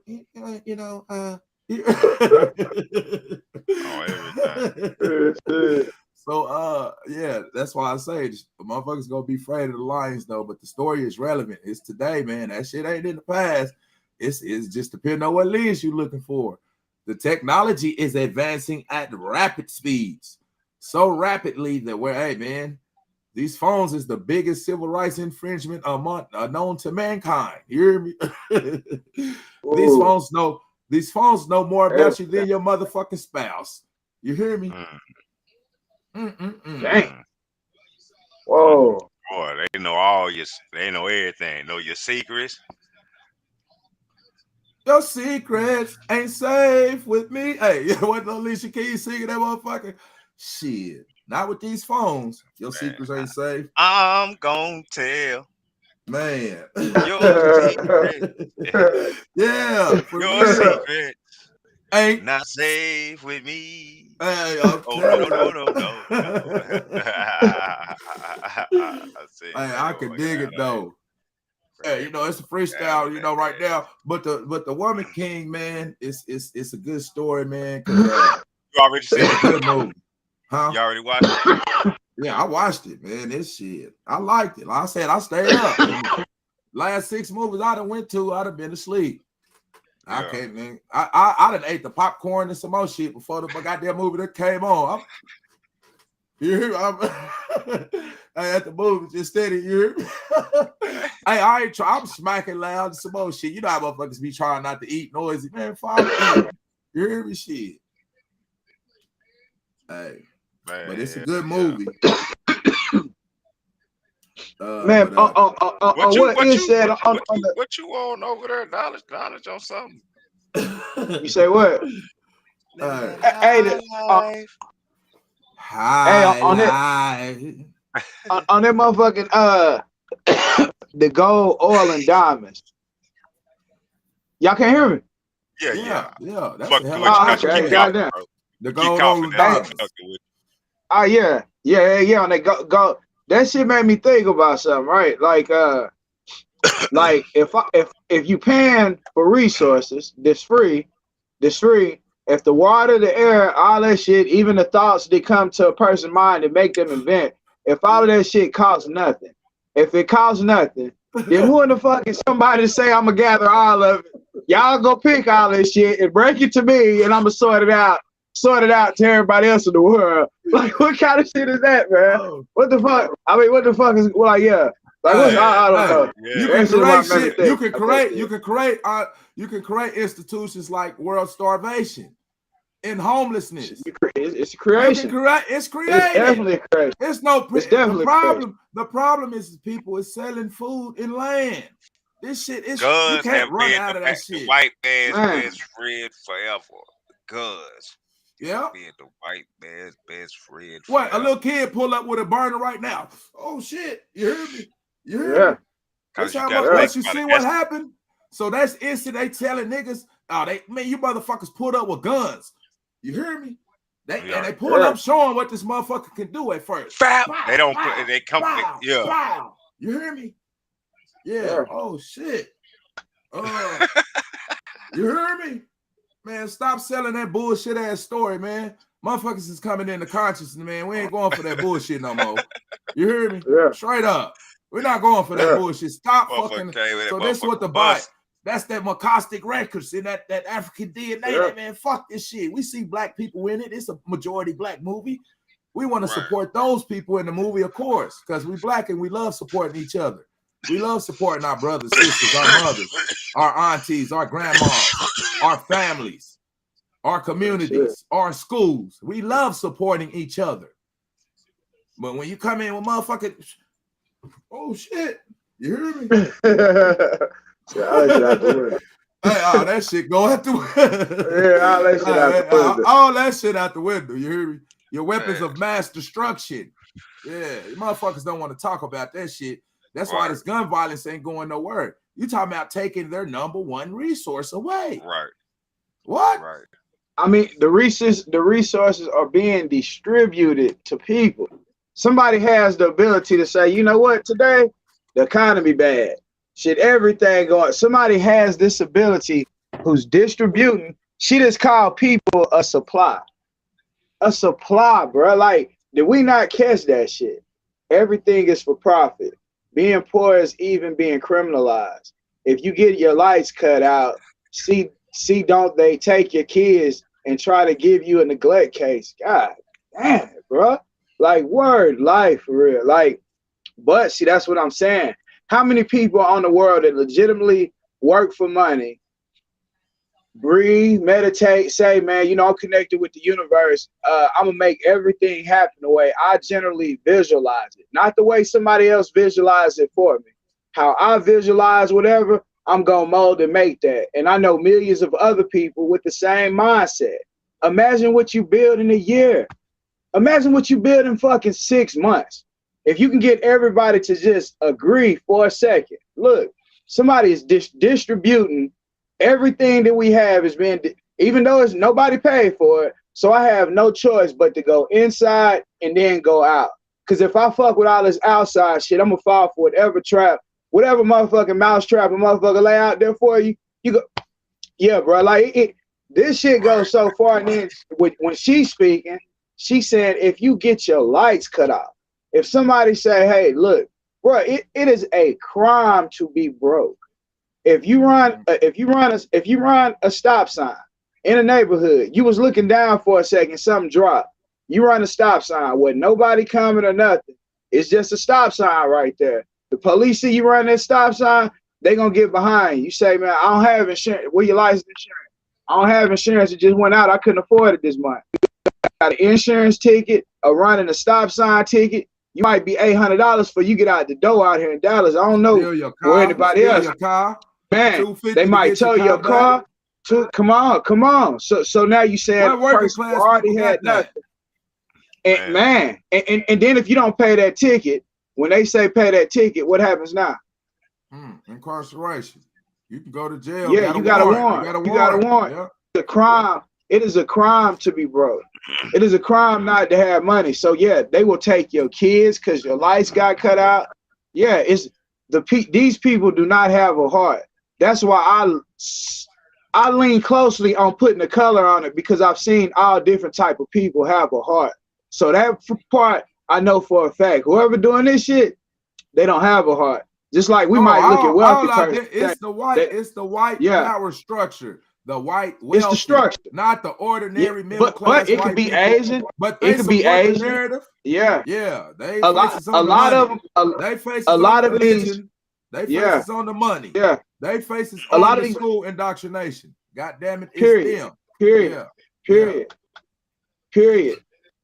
So yeah, that's why I say the motherfuckers gonna be afraid of the lions though, but the story is relevant. It's today, man. That shit ain't in the past. It's just depending on what lens you're looking for. The technology is advancing at rapid speeds, so rapidly that hey man, these phones is the biggest civil rights infringement known to mankind. You hear me? These phones know more about you than your motherfucking spouse. You hear me? Dang. Whoa. Boy, they know everything. Know your secrets. Your secrets ain't safe with me. Hey, what Alicia Keys singing that motherfucker? Shit. Not with these phones. Your secrets ain't safe. I'm gonna tell. Man. Your secret. Yeah. Your secret ain't not safe with me. Hey, no. Hey, I can dig it though. Hey, it's a freestyle, right now. But the Woman King, man, it's a good story, man. You already seen it? Good movie. Huh? You already watched it? Yeah, I watched it, man. This shit. I liked it. Like I said, I stayed up. Last 6 movies I done went to, I'd have been asleep. Yeah. I can't, man. I done ate the popcorn and some more shit before the goddamn movie that came on. I at the movie just steady. You hear me? Hey, I ain't try. I'm smacking loud and some more shit. You know how motherfuckers be trying not to eat noisy, man. Fuck you. You hear me? Shit. Hey, man, but it's a good movie. Man, what you on over there? Knowledge on something? You say what? Living Hey, life. High on it. life. On that motherfucking the gold, oil, and diamonds. Y'all can't hear me? Yeah. That's Fuck a hell with of you, a cause you okay, keep goddamn. coughing, bro. The Keep gold, coughing. oil, and That's diamonds. fucking with Oh yeah. On that go. That shit made me think about something, right? Like if you paying for resources, this free. If the water, the air, all that shit, even the thoughts that come to a person's mind and make them invent, if all of that shit costs nothing, if it costs nothing, then who in the fuck is somebody to say I'm gonna gather all of it? Y'all go pick all this shit and break it to me, and I'm gonna sort it out to everybody else in the world. Like, what kind of shit is that, man? Oh. What the fuck? I mean, what the fuck is like? Yeah, like what's I don't know. Yeah. You That can shit create might make me shit. think You can about that create. shit. You can create institutions like world starvation and homelessness. It's a creation. It's created. It's definitely a creation. It's no. It's definitely The problem is people is selling food and land. This shit is. Guns You can't have run been out of that the shit. white man's Man. best friend forever. Guns. Yeah. Being the white man's best friend What? forever. A little kid pull up with a burner right now. Oh shit! You hear me? You hear Yeah. me? That's You how gotta much. think Once you about see it, what happened, so that's instant. They telling niggas, oh, you motherfuckers pulled up with guns. You hear me? And they pull up showing what this motherfucker can do at first. Foul. Bow, They don't bow, put. They come. bow, Yeah. bow. You hear me? Yeah. Oh shit. You hear me? Man, stop selling that bullshit ass story, man. Motherfuckers is coming into consciousness, man. We ain't going for that bullshit no more. You hear me? Yeah. Straight up. We're not going for that bullshit. Stop Motherfucker fucking. So this is what the bite. That's that Macostic records in that African DNA. That, man, fuck this shit. We see black people in it. It's a majority black movie. We want to support those people in the movie, of course, because we black and we love supporting each other. We love supporting our brothers, sisters, our mothers, our aunties, our grandmas, our families, our communities, our schools. We love supporting each other. But when you come in with motherfucking, oh shit, you hear me? Hey, that shit go out the window. All that shit out the window. You hear me? Your weapons of mass destruction. Yeah, you motherfuckers don't want to talk about that shit. That's why this gun violence ain't going nowhere. You talking about taking their number one resource away. Right. What? Right. I mean, the resources are being distributed to people. Somebody has the ability to say, you know what, today the economy bad. Shit, everything going. Somebody has this ability who's distributing. She just called people a supply. A supply, bro. Like, did we not catch that shit? Everything is for profit. Being poor is even being criminalized. If you get your lights cut out, see, don't they take your kids and try to give you a neglect case? God damn, bro. Like, word life for real. Like, but see, that's what I'm saying. How many people on the world that legitimately work for money, breathe, meditate, say, man, you know, I'm connected with the universe. I'm gonna make everything happen the way I generally visualize it, not the way somebody else visualizes it for me. How I visualize whatever, I'm gonna mold and make that. And I know millions of other people with the same mindset. Imagine what you build in a year. Imagine what you build in fucking 6 months. If you can get everybody to just agree for a second, look, somebody is distributing everything that we have is being, even though it's nobody paid for it. So I have no choice but to go inside and then go out. Because if I fuck with all this outside shit, I'm gonna fall for whatever trap, whatever motherfucking mouse trap a motherfucker lay out there for you. You go, yeah, bro. Like this shit goes so far. And then when she's speaking, she said, if you get your lights cut off, if somebody say, hey, look, bro, it is a crime to be broke. If you run a stop sign in a neighborhood, you was looking down for a second, something dropped. You run a stop sign with nobody coming or nothing. It's just a stop sign right there. The police see you run that stop sign, they gonna get behind you. You say, man, I don't have insurance. Where your license insurance? I don't have insurance. It just went out. I couldn't afford it this month. Got an insurance ticket, a running a stop sign ticket. You might be $800 for you get out the door out here in Dallas. I don't know where anybody else. Man, they might tow your car. Come on. So now you said What working person who class already people had got that? nothing. And then if you don't pay that ticket, when they say pay that ticket, what happens now? Incarceration. You can go to jail. Yeah, you got a warrant. You got a warrant. Yeah. It's a crime. It is a crime to be broke. It is a crime not to have money. So yeah, they will take your kids because your lights got cut out. Yeah, it's these people do not have a heart. That's why I lean closely on putting the color on it, because I've seen all different type of people have a heart. So that part I know for a fact. Whoever doing this shit, they don't have a heart. Just like we might look at wealthy person. It's the white power structure. The white wealthy, it's the structure, not the ordinary middle class. But it could be people, Asian. But they support the narrative. Yeah. They a lot of them. They face a lot of religion. these. They faces on the money. Yeah. They faces a on lot the of these, school indoctrination. God damn it, it's period. them. Period.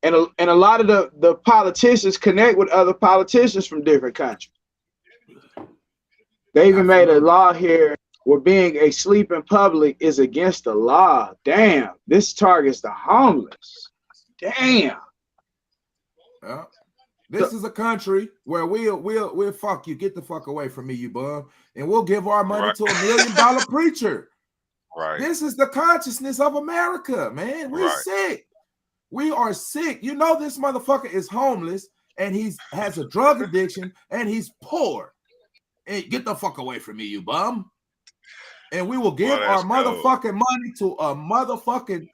And a lot of the politicians connect with other politicians from different countries. They even made a law here where being asleep in public is against the law. Damn, this targets the homeless. Damn. Yeah. This is a country where we'll fuck you. Get the fuck away from me, you bum. And we'll give our money to $1 million preacher. Right. This is the consciousness of America, man. We're sick. We are sick. You know this motherfucker is homeless and has a drug addiction and he's poor. Hey, get the fuck away from me, you bum. And we will give our motherfucking money to a motherfucking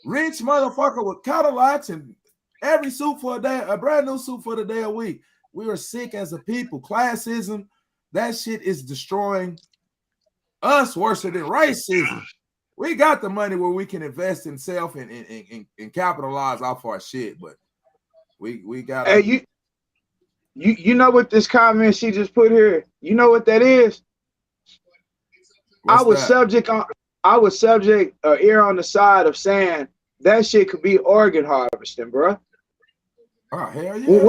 rich motherfucker with Cadillacs and every suit for a day, a brand new suit for the day a week. We are sick as a people. Classism, that shit is destroying us worse than racism. We got the money where we can invest in self and capitalize off our shit, but we got. Hey, you know what this comment she just put here? You know what that is? I was subject ear on the side of saying that shit could be organ harvesting, bro. Oh hell yeah!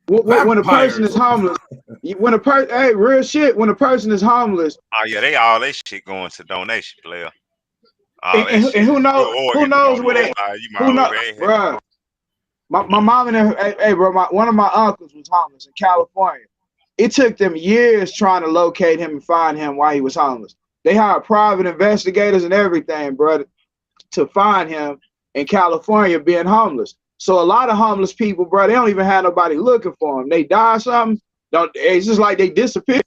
When a person is homeless, real shit. When a person is homeless, oh yeah, all that shit going to donation, player. And who knows where they? Who knows, bro? My mom and bro, one of my uncles was homeless in California. It took them years trying to locate him and find him while he was homeless. They hired private investigators and everything, bro, to find him in California being homeless. So a lot of homeless people, bro, they don't even have nobody looking for them. They die or something. It's just like they disappeared.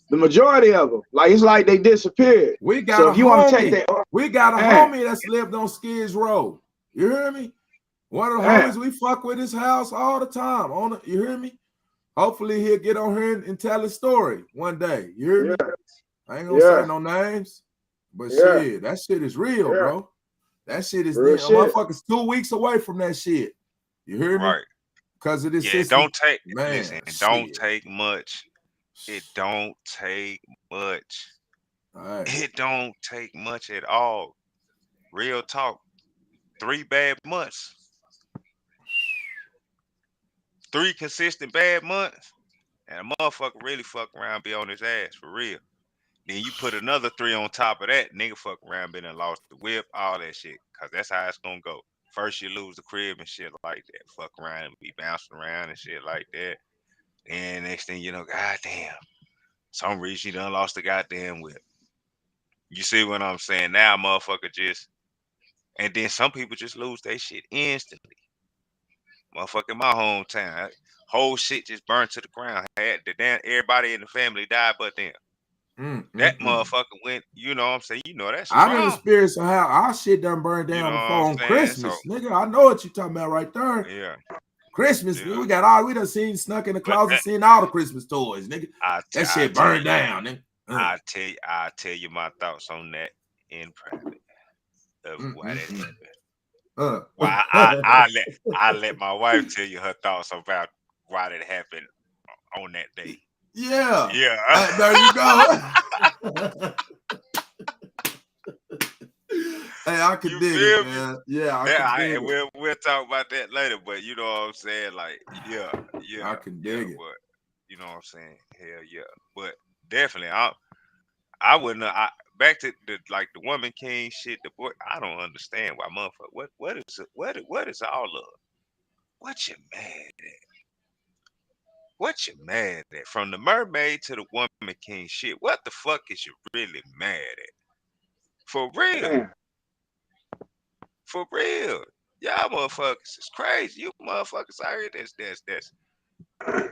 The majority of them, like it's like they disappeared. We got a homie that's lived on Skids Road. You hear me? One of the homies we fuck with his house all the time. You hear me? Hopefully he'll get on here and tell his story one day. You hear me? I ain't gonna say no names, but shit, that shit is real, bro. That shit is real. Motherfuckers 2 weeks away from that shit. You hear me? Right. Because of this system. It don't take much. It don't take much. Right. It don't take much at all. Real talk. 3 bad months. 3 consistent bad months. And a motherfucker really fuck around, be on his ass for real. Then you put another 3 on top of that, nigga fuck around, been and lost the whip, all that shit. Cause that's how it's gonna go. First you lose the crib and shit like that. Fuck around and be bouncing around and shit like that. And next thing you know, goddamn, some reason you done lost the goddamn whip. You see what I'm saying? Now motherfucker just, and then some people just lose their shit instantly. Motherfucker in my hometown, whole shit just burned to the ground. Had the damn everybody in the family died but them. That motherfucker went, you know what I'm saying? You know that's I done experienced how our shit done burned down before on Christmas. So, nigga, I know what you talking about right there. Yeah. Christmas, we done seen snuck in the closet, seen all the Christmas toys, nigga. That shit burned down, nigga. I'll tell you my thoughts on that in private of why that happened. Why I let my wife tell you her thoughts about why that happened on that day. Yeah. Yeah. There you go. Hey, I can dig it, man. Yeah, I can dig it. We'll talk about that later, but you know what I'm saying? Like, yeah. I can dig it. But, you know what I'm saying? Hell yeah. But definitely, I wouldn't back to the woman king shit. The boy, I don't understand why motherfucker. What is it? What is all of? What you mad at? What you mad at? From the mermaid to the woman king shit. What the fuck is you really mad at? For real. Man. For real. Y'all motherfuckers is crazy. You motherfuckers out here that's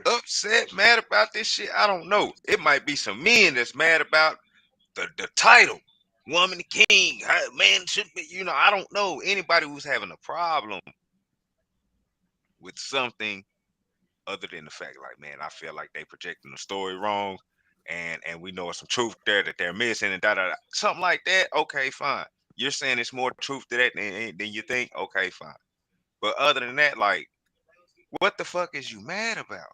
upset, mad about this shit. I don't know. It might be some men that's mad about the title. Woman king. Man should be, I don't know. Anybody who's having a problem with something other than the fact, like, man, I feel like they projecting the story wrong, and we know some truth there that they're missing, and something like that. Okay, fine. You're saying it's more truth to that than you think. Okay, fine. But other than that, like, what the fuck is you mad about?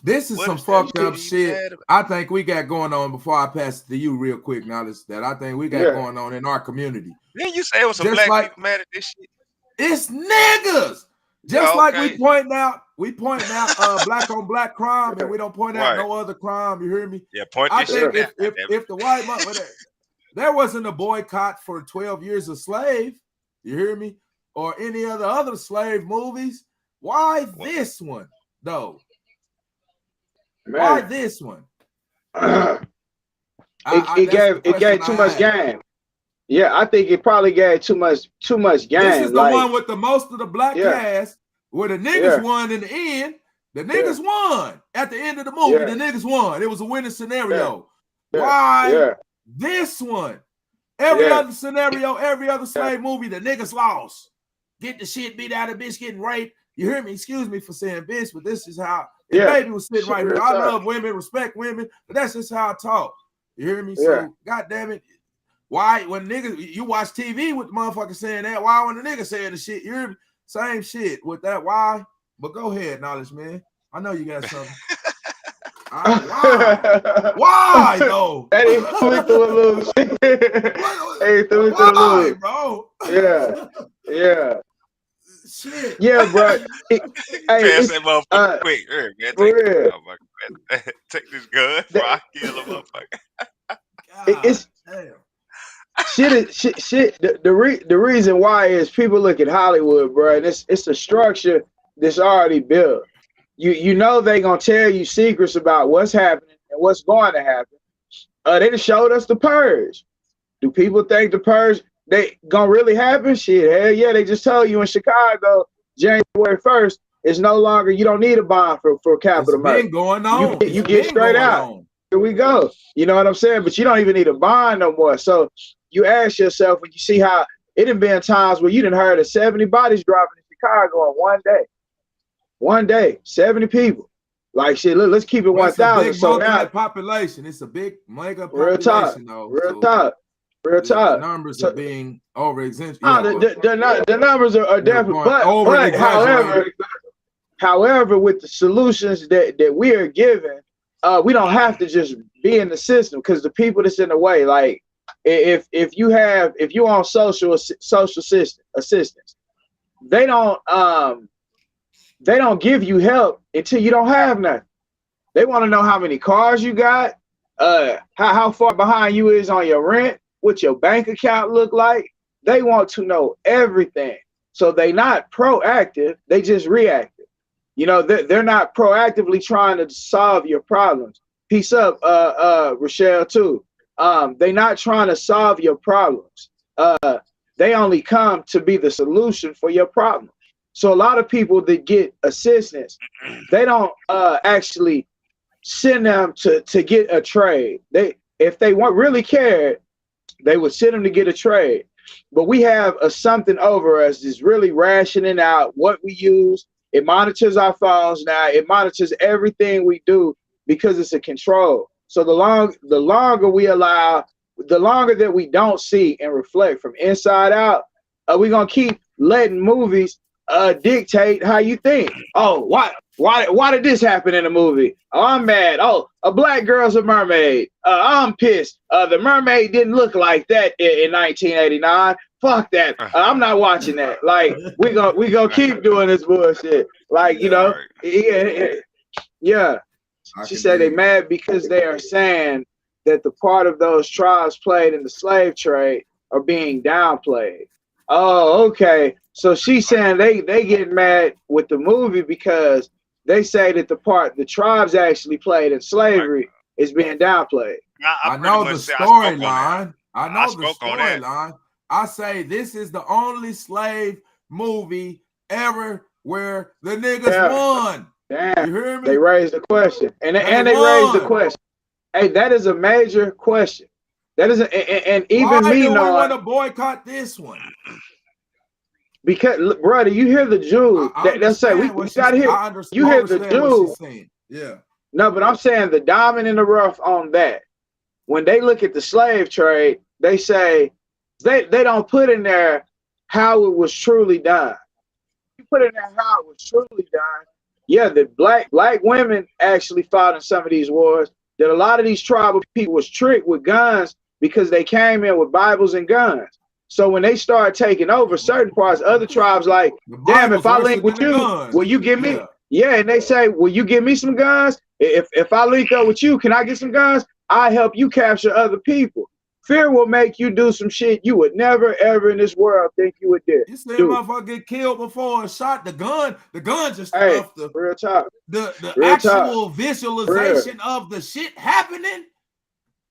This is some fucked up shit I think we got going on. Before I pass it to you real quick, knowledge that I think we got going on in our community. Then you say it was some black people mad at this shit? It's niggas. Just like we point out black on black crime, and we don't point out no other crime. You hear me? Yeah, point this shit out. If the white man, there wasn't a boycott for 12 Years a Slave, you hear me? Or any other slave movies. Why this one, though? Man. Why this one? It gave too much game. Yeah, I think it probably gave too much game. This is the one with the most of the black cast, where the niggas won in the end. The niggas won at the end of the movie. The niggas won. It was a winning scenario. Why this one? Every other scenario, every other slave movie, the niggas lost. Get the shit beat out of bitch getting raped. You hear me? Excuse me for saying bitch, but this is how baby was sitting right here. I love women, respect women, but that's just how I talk. You hear me? So God damn it. Why when niggas you watch TV with the motherfucker saying that? Why when the nigga saying the shit? You're same shit with that. Why? But go ahead, knowledge man. I know you got something. Why though? That ain't threw it through a little shit. Hey, threw it through a little, bro. Yeah. Shit. Yeah, bro. Pass that motherfucker quick. Man, take this gun before I kill a motherfucker. It's damn. Shit. The reason why is people look at Hollywood, bro, and it's a structure that's already built. You know they gonna tell you secrets about what's happening and what's going to happen. They just showed us the Purge. Do people think the Purge they gonna really happen? Shit, hell yeah! They just told you in Chicago, January 1st, it's no longer. You don't need a bond for capital murder. Been going on. You get straight out. Here we go. You know what I'm saying? But you don't even need a bond no more. So you ask yourself when you see how it have been times where you done heard of 70 bodies dropping in Chicago in one day. One day, 70 people. Like shit, let's keep it 1,000. So now population, it's a big mega population. Real talk. The numbers are being over-exaggerated. The numbers are definitely, but however, with the solutions that we are given, we don't have to just be in the system because the people that's in the way, like if you on social assistance, they don't give you help until you don't have nothing. They want to know how many cars you got, how far behind you is on your rent, what your bank account look like. They want to know everything. So they not proactive, they just reactive. You know, they're not proactively trying to solve your problems. Peace up, Rochelle, too. They not trying to solve your problems. They only come to be the solution for your problem. So a lot of people that get assistance, they don't actually send them to get a trade. If they really cared, they would send them to get a trade. But we have something over us that's really rationing out what we use. It monitors our phones now. It monitors everything we do because it's a control. So the longer we allow, the longer that we don't see and reflect from inside out, we're gonna keep letting movies dictate how you think. Oh, why did this happen in a movie? Oh, I'm mad. Oh, a black girl's a mermaid. I'm pissed. The mermaid didn't look like that in 1989. Fuck that. I'm not watching that. Like we gonna keep doing this bullshit. Like, you know, yeah. She said they mad because they are saying that the part of those tribes played in the slave trade are being downplayed. Oh, okay. So she's saying they get mad with the movie because they say that the part the tribes actually played in slavery is being downplayed. I know the storyline. I know the storyline. I say this is the only slave movie ever where the niggas won. Damn. You hear me? They raised the question. And they raised the question. Hey, that is a major question. That is and even why me do knowing, we want to boycott this one? Because brother, you hear the Jews. Let's say we gotta hear. You hear the Jews. Yeah. No, but I'm saying the diamond in the rough on that. When they look at the slave trade, they say they don't put in there how it was truly done. You put in there how it was truly done. Yeah, the black women actually fought in some of these wars. That a lot of these tribal people was tricked with guns because they came in with Bibles and guns. So when they start taking over certain parts, other tribes like, damn, if I link with you, will you give me? Yeah, and they say, will you give me some guns? If I link up with you, can I get some guns? I help you capture other people. Fear will make you do some shit you would never ever in this world think you would do. You see a motherfucker get killed before a shot. The gun just enough the real talk. The actual visualization of the shit happening.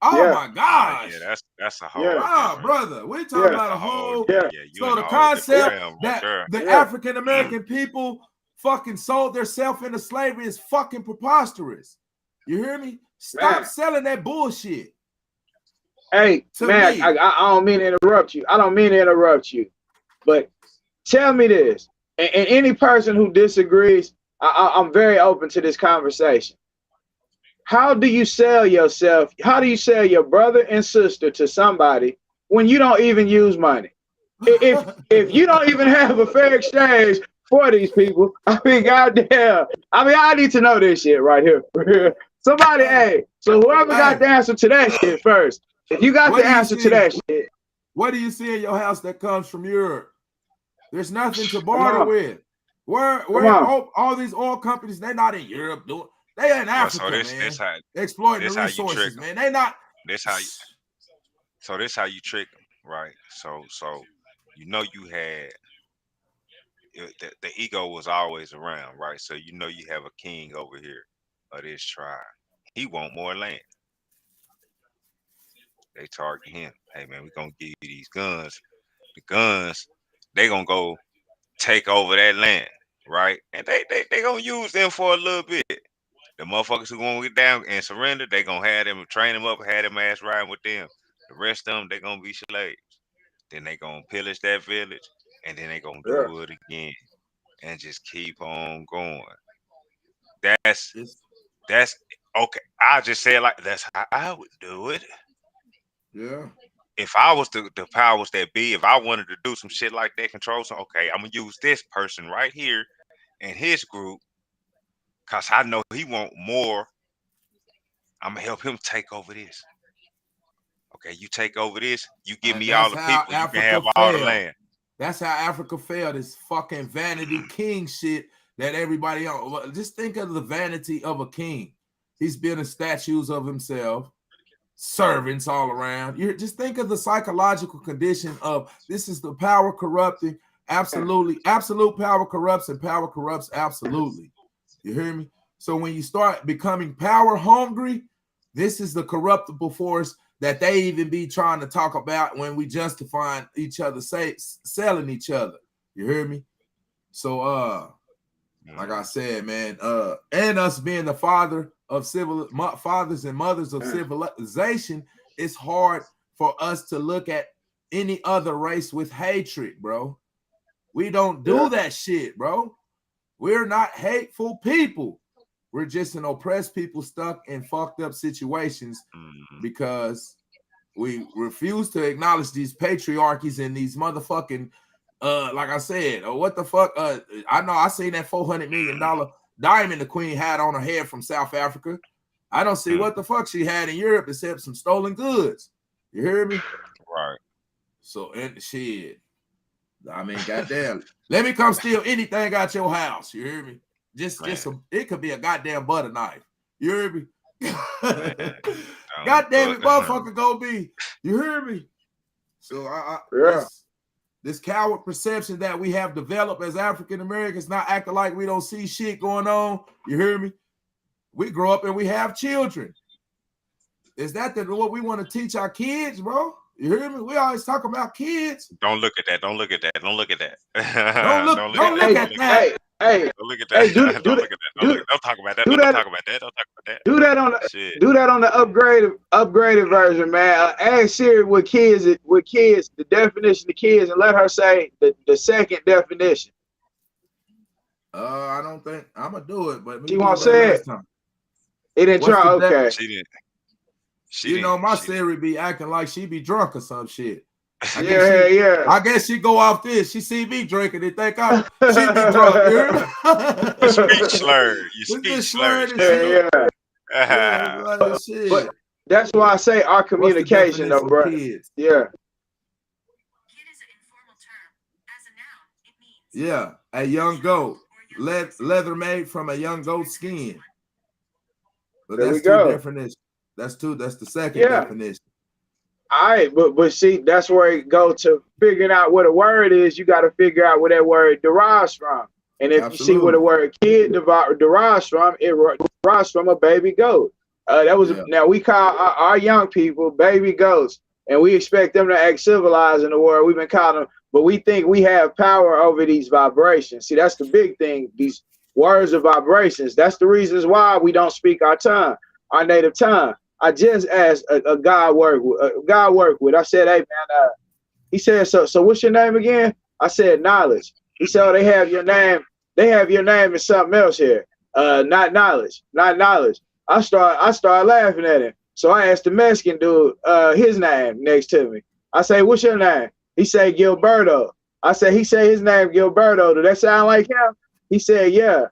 Oh my gosh. Yeah, that's a whole brother. We're talking about a whole so the concept that the African American people fucking sold themselves into slavery is fucking preposterous. You hear me? Stop selling that bullshit. Hey, man, I don't mean to interrupt you. I don't mean to interrupt you. But tell me this. And any person who disagrees, I'm very open to this conversation. How do you sell yourself? How do you sell your brother and sister to somebody when you don't even use money? If you don't even have a fair exchange for these people, I mean, goddamn. I mean, I need to know this shit right here. Somebody, hey, so whoever got the answer to that shit first. If you got the answer to that shit. What do you see in your house that comes from Europe? There's nothing to barter with. Where all these oil companies, they're not in Europe doing. They in Africa, man. Exploiting the resources, man. They not. This how you trick them, right? So you had the ego was always around, right? So you have a king over here of this tribe. He want more land. They target him. Hey man, we're gonna give you these guns. The guns, they gonna go take over that land, right? And they gonna use them for a little bit. The motherfuckers who gonna get down and surrender, they gonna have them, train them up, have them ass riding with them. The rest of them, they gonna be slaves. Then they gonna pillage that village, and then they gonna do it again, and just keep on going. That's okay. I just say it like that's how I would do it. Yeah. If I was the powers that be, if I wanted to do some shit like that, control some, okay, I'm gonna use this person right here and his group, cause I know he want more. I'm gonna help him take over this. Okay, you take over this, you give me all the people, you can have all the land. That's how Africa failed. This fucking vanity king shit that everybody on. Just think of the vanity of a king. He's building statues of himself. Servants all around. You just think of the psychological condition of this is the power corrupting. Absolutely. Absolute power corrupts and power corrupts absolutely. You hear me? So when you start becoming power hungry, this is the corruptible force that they even be trying to talk about when we justify each other, selling each other. You hear me? So like I said, man, and us being the fathers and mothers of civilization, it's hard for us to look at any other race with hatred, bro. We don't do that shit, bro. We're not hateful people. We're just an oppressed people stuck in fucked up situations because we refuse to acknowledge these patriarchies and these motherfucking like I said, what the fuck? I know I seen that $400 million diamond the queen had on her head from South Africa. I don't see what the fuck she had in Europe except some stolen goods. You hear me? Right. So, and shit, I mean, goddamn, let me come steal anything out your house. You hear me? Just it could be a goddamn butter knife. You hear me? God damn it, motherfucker gonna be. You hear me? So this coward perception that we have developed as African Americans, not acting like we don't see shit going on. You hear me? We grow up and we have children. Is that what we want to teach our kids, bro? You hear me? We always talk about kids. Don't look at that. Don't look at that. Don't look at that. Don't look at that. Hey, don't look at that. Don't look at that. Don't talk about that. Don't talk about that. Don't talk about that. Do that on the upgraded version, man. Ask Siri with kids, the definition of kids, and let her say the second definition. I don't think I'm gonna do it, but she won't say it. It didn't try. Okay. She didn't. You know, my Siri be acting like she be drunk or some shit. Yeah. I guess she go off this. She see me drinking and think she be drunk. You speech slurred. You speech slurred. But that's why I say our communication, though, bro. Kids? Yeah. Kid is an informal term. As a noun, it means. Yeah, a young goat, leather made from a young goat's skin. But there that's we go. Definitions. That's the second definition. All right, but see, that's where it goes to figuring out what a word is. You got to figure out where that word derives from. And if you see where the word kid derives from, it derives from a baby goat. Now we call our young people baby goats, and we expect them to act civilized in the world. We've been calling them, but we think we have power over these vibrations. See, that's the big thing. These words of vibrations. That's the reasons why we don't speak our tongue, our native tongue. I just asked a guy I work with. I said, "Hey man," he said, "So what's your name again?" I said, "Knowledge." He said, "Oh, they have your name. They have your name and something else here. Not knowledge. I started laughing at him. So I asked the Mexican dude his name next to me. I say, "What's your name?" He said, "Gilberto." I said, "He said his name Gilberto. Do that sound like him?" He said, "Yeah."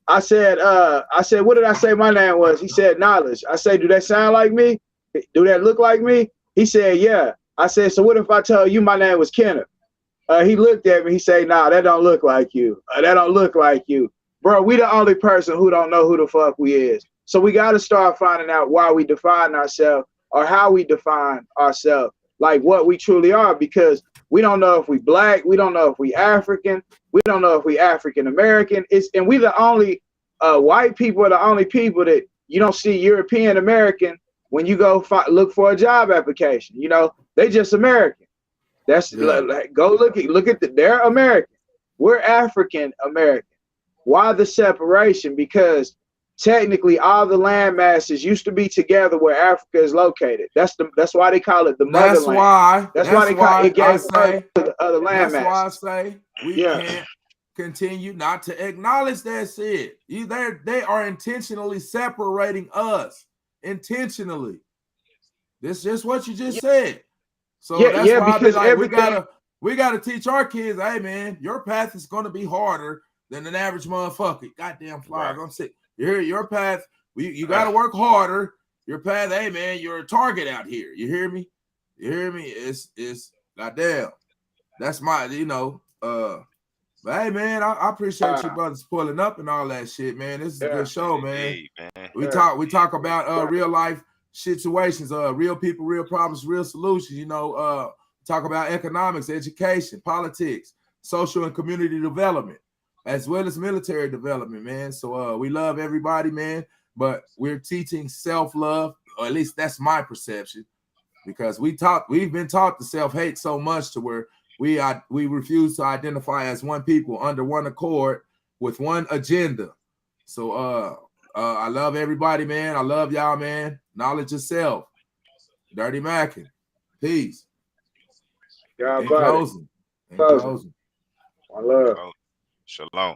I said, "What did I say my name was?" He said, "Knowledge." I said, "Do that sound like me? Do that look like me?" He said, "Yeah." I said, "So what if I tell you my name was Kenneth?" He looked at me. He said, "Nah, that don't look like you. That don't look like you." Bro, we the only person who don't know who the fuck we is. So we got to start finding out why we define ourselves or how we define ourselves, like what we truly are, because we don't know if we black. We don't know if we African. We don't know if we African American. And we the only white people are the only people that you don't see European American when you go look for a job application. You know, they just American. That's go look at they're American. We're African American. Why the separation? Because technically all the land masses used to be together where Africa is located. That's why they call it the motherland. That's why they call it gave birth to the other land masses. That's why I say we can't continue not to acknowledge that shit. They are intentionally separating us. Intentionally. This is just what you just said. So that's why because we gotta teach our kids, hey man, your path is gonna be harder than an average motherfucker. Goddamn flies, I'm sick. Your path, you gotta work harder. Your path, hey man, you're a target out here. You hear me? It's goddamn. That's my, but hey man, I appreciate you brothers pulling up and all that shit, man. This is a good show, man. We talk about real life situations, real people, real problems, real solutions. Talk about economics, education, politics, social and community development, as well as military development, man. So we love everybody, man, but we're teaching self-love, or at least that's my perception, because we've been taught to self-hate so much to where we refuse to identify as one people under one accord with one agenda. So I love everybody, man. I love y'all, man. Knowledge yourself. Dirty Mackin. Peace. In closing. My love. Shalom.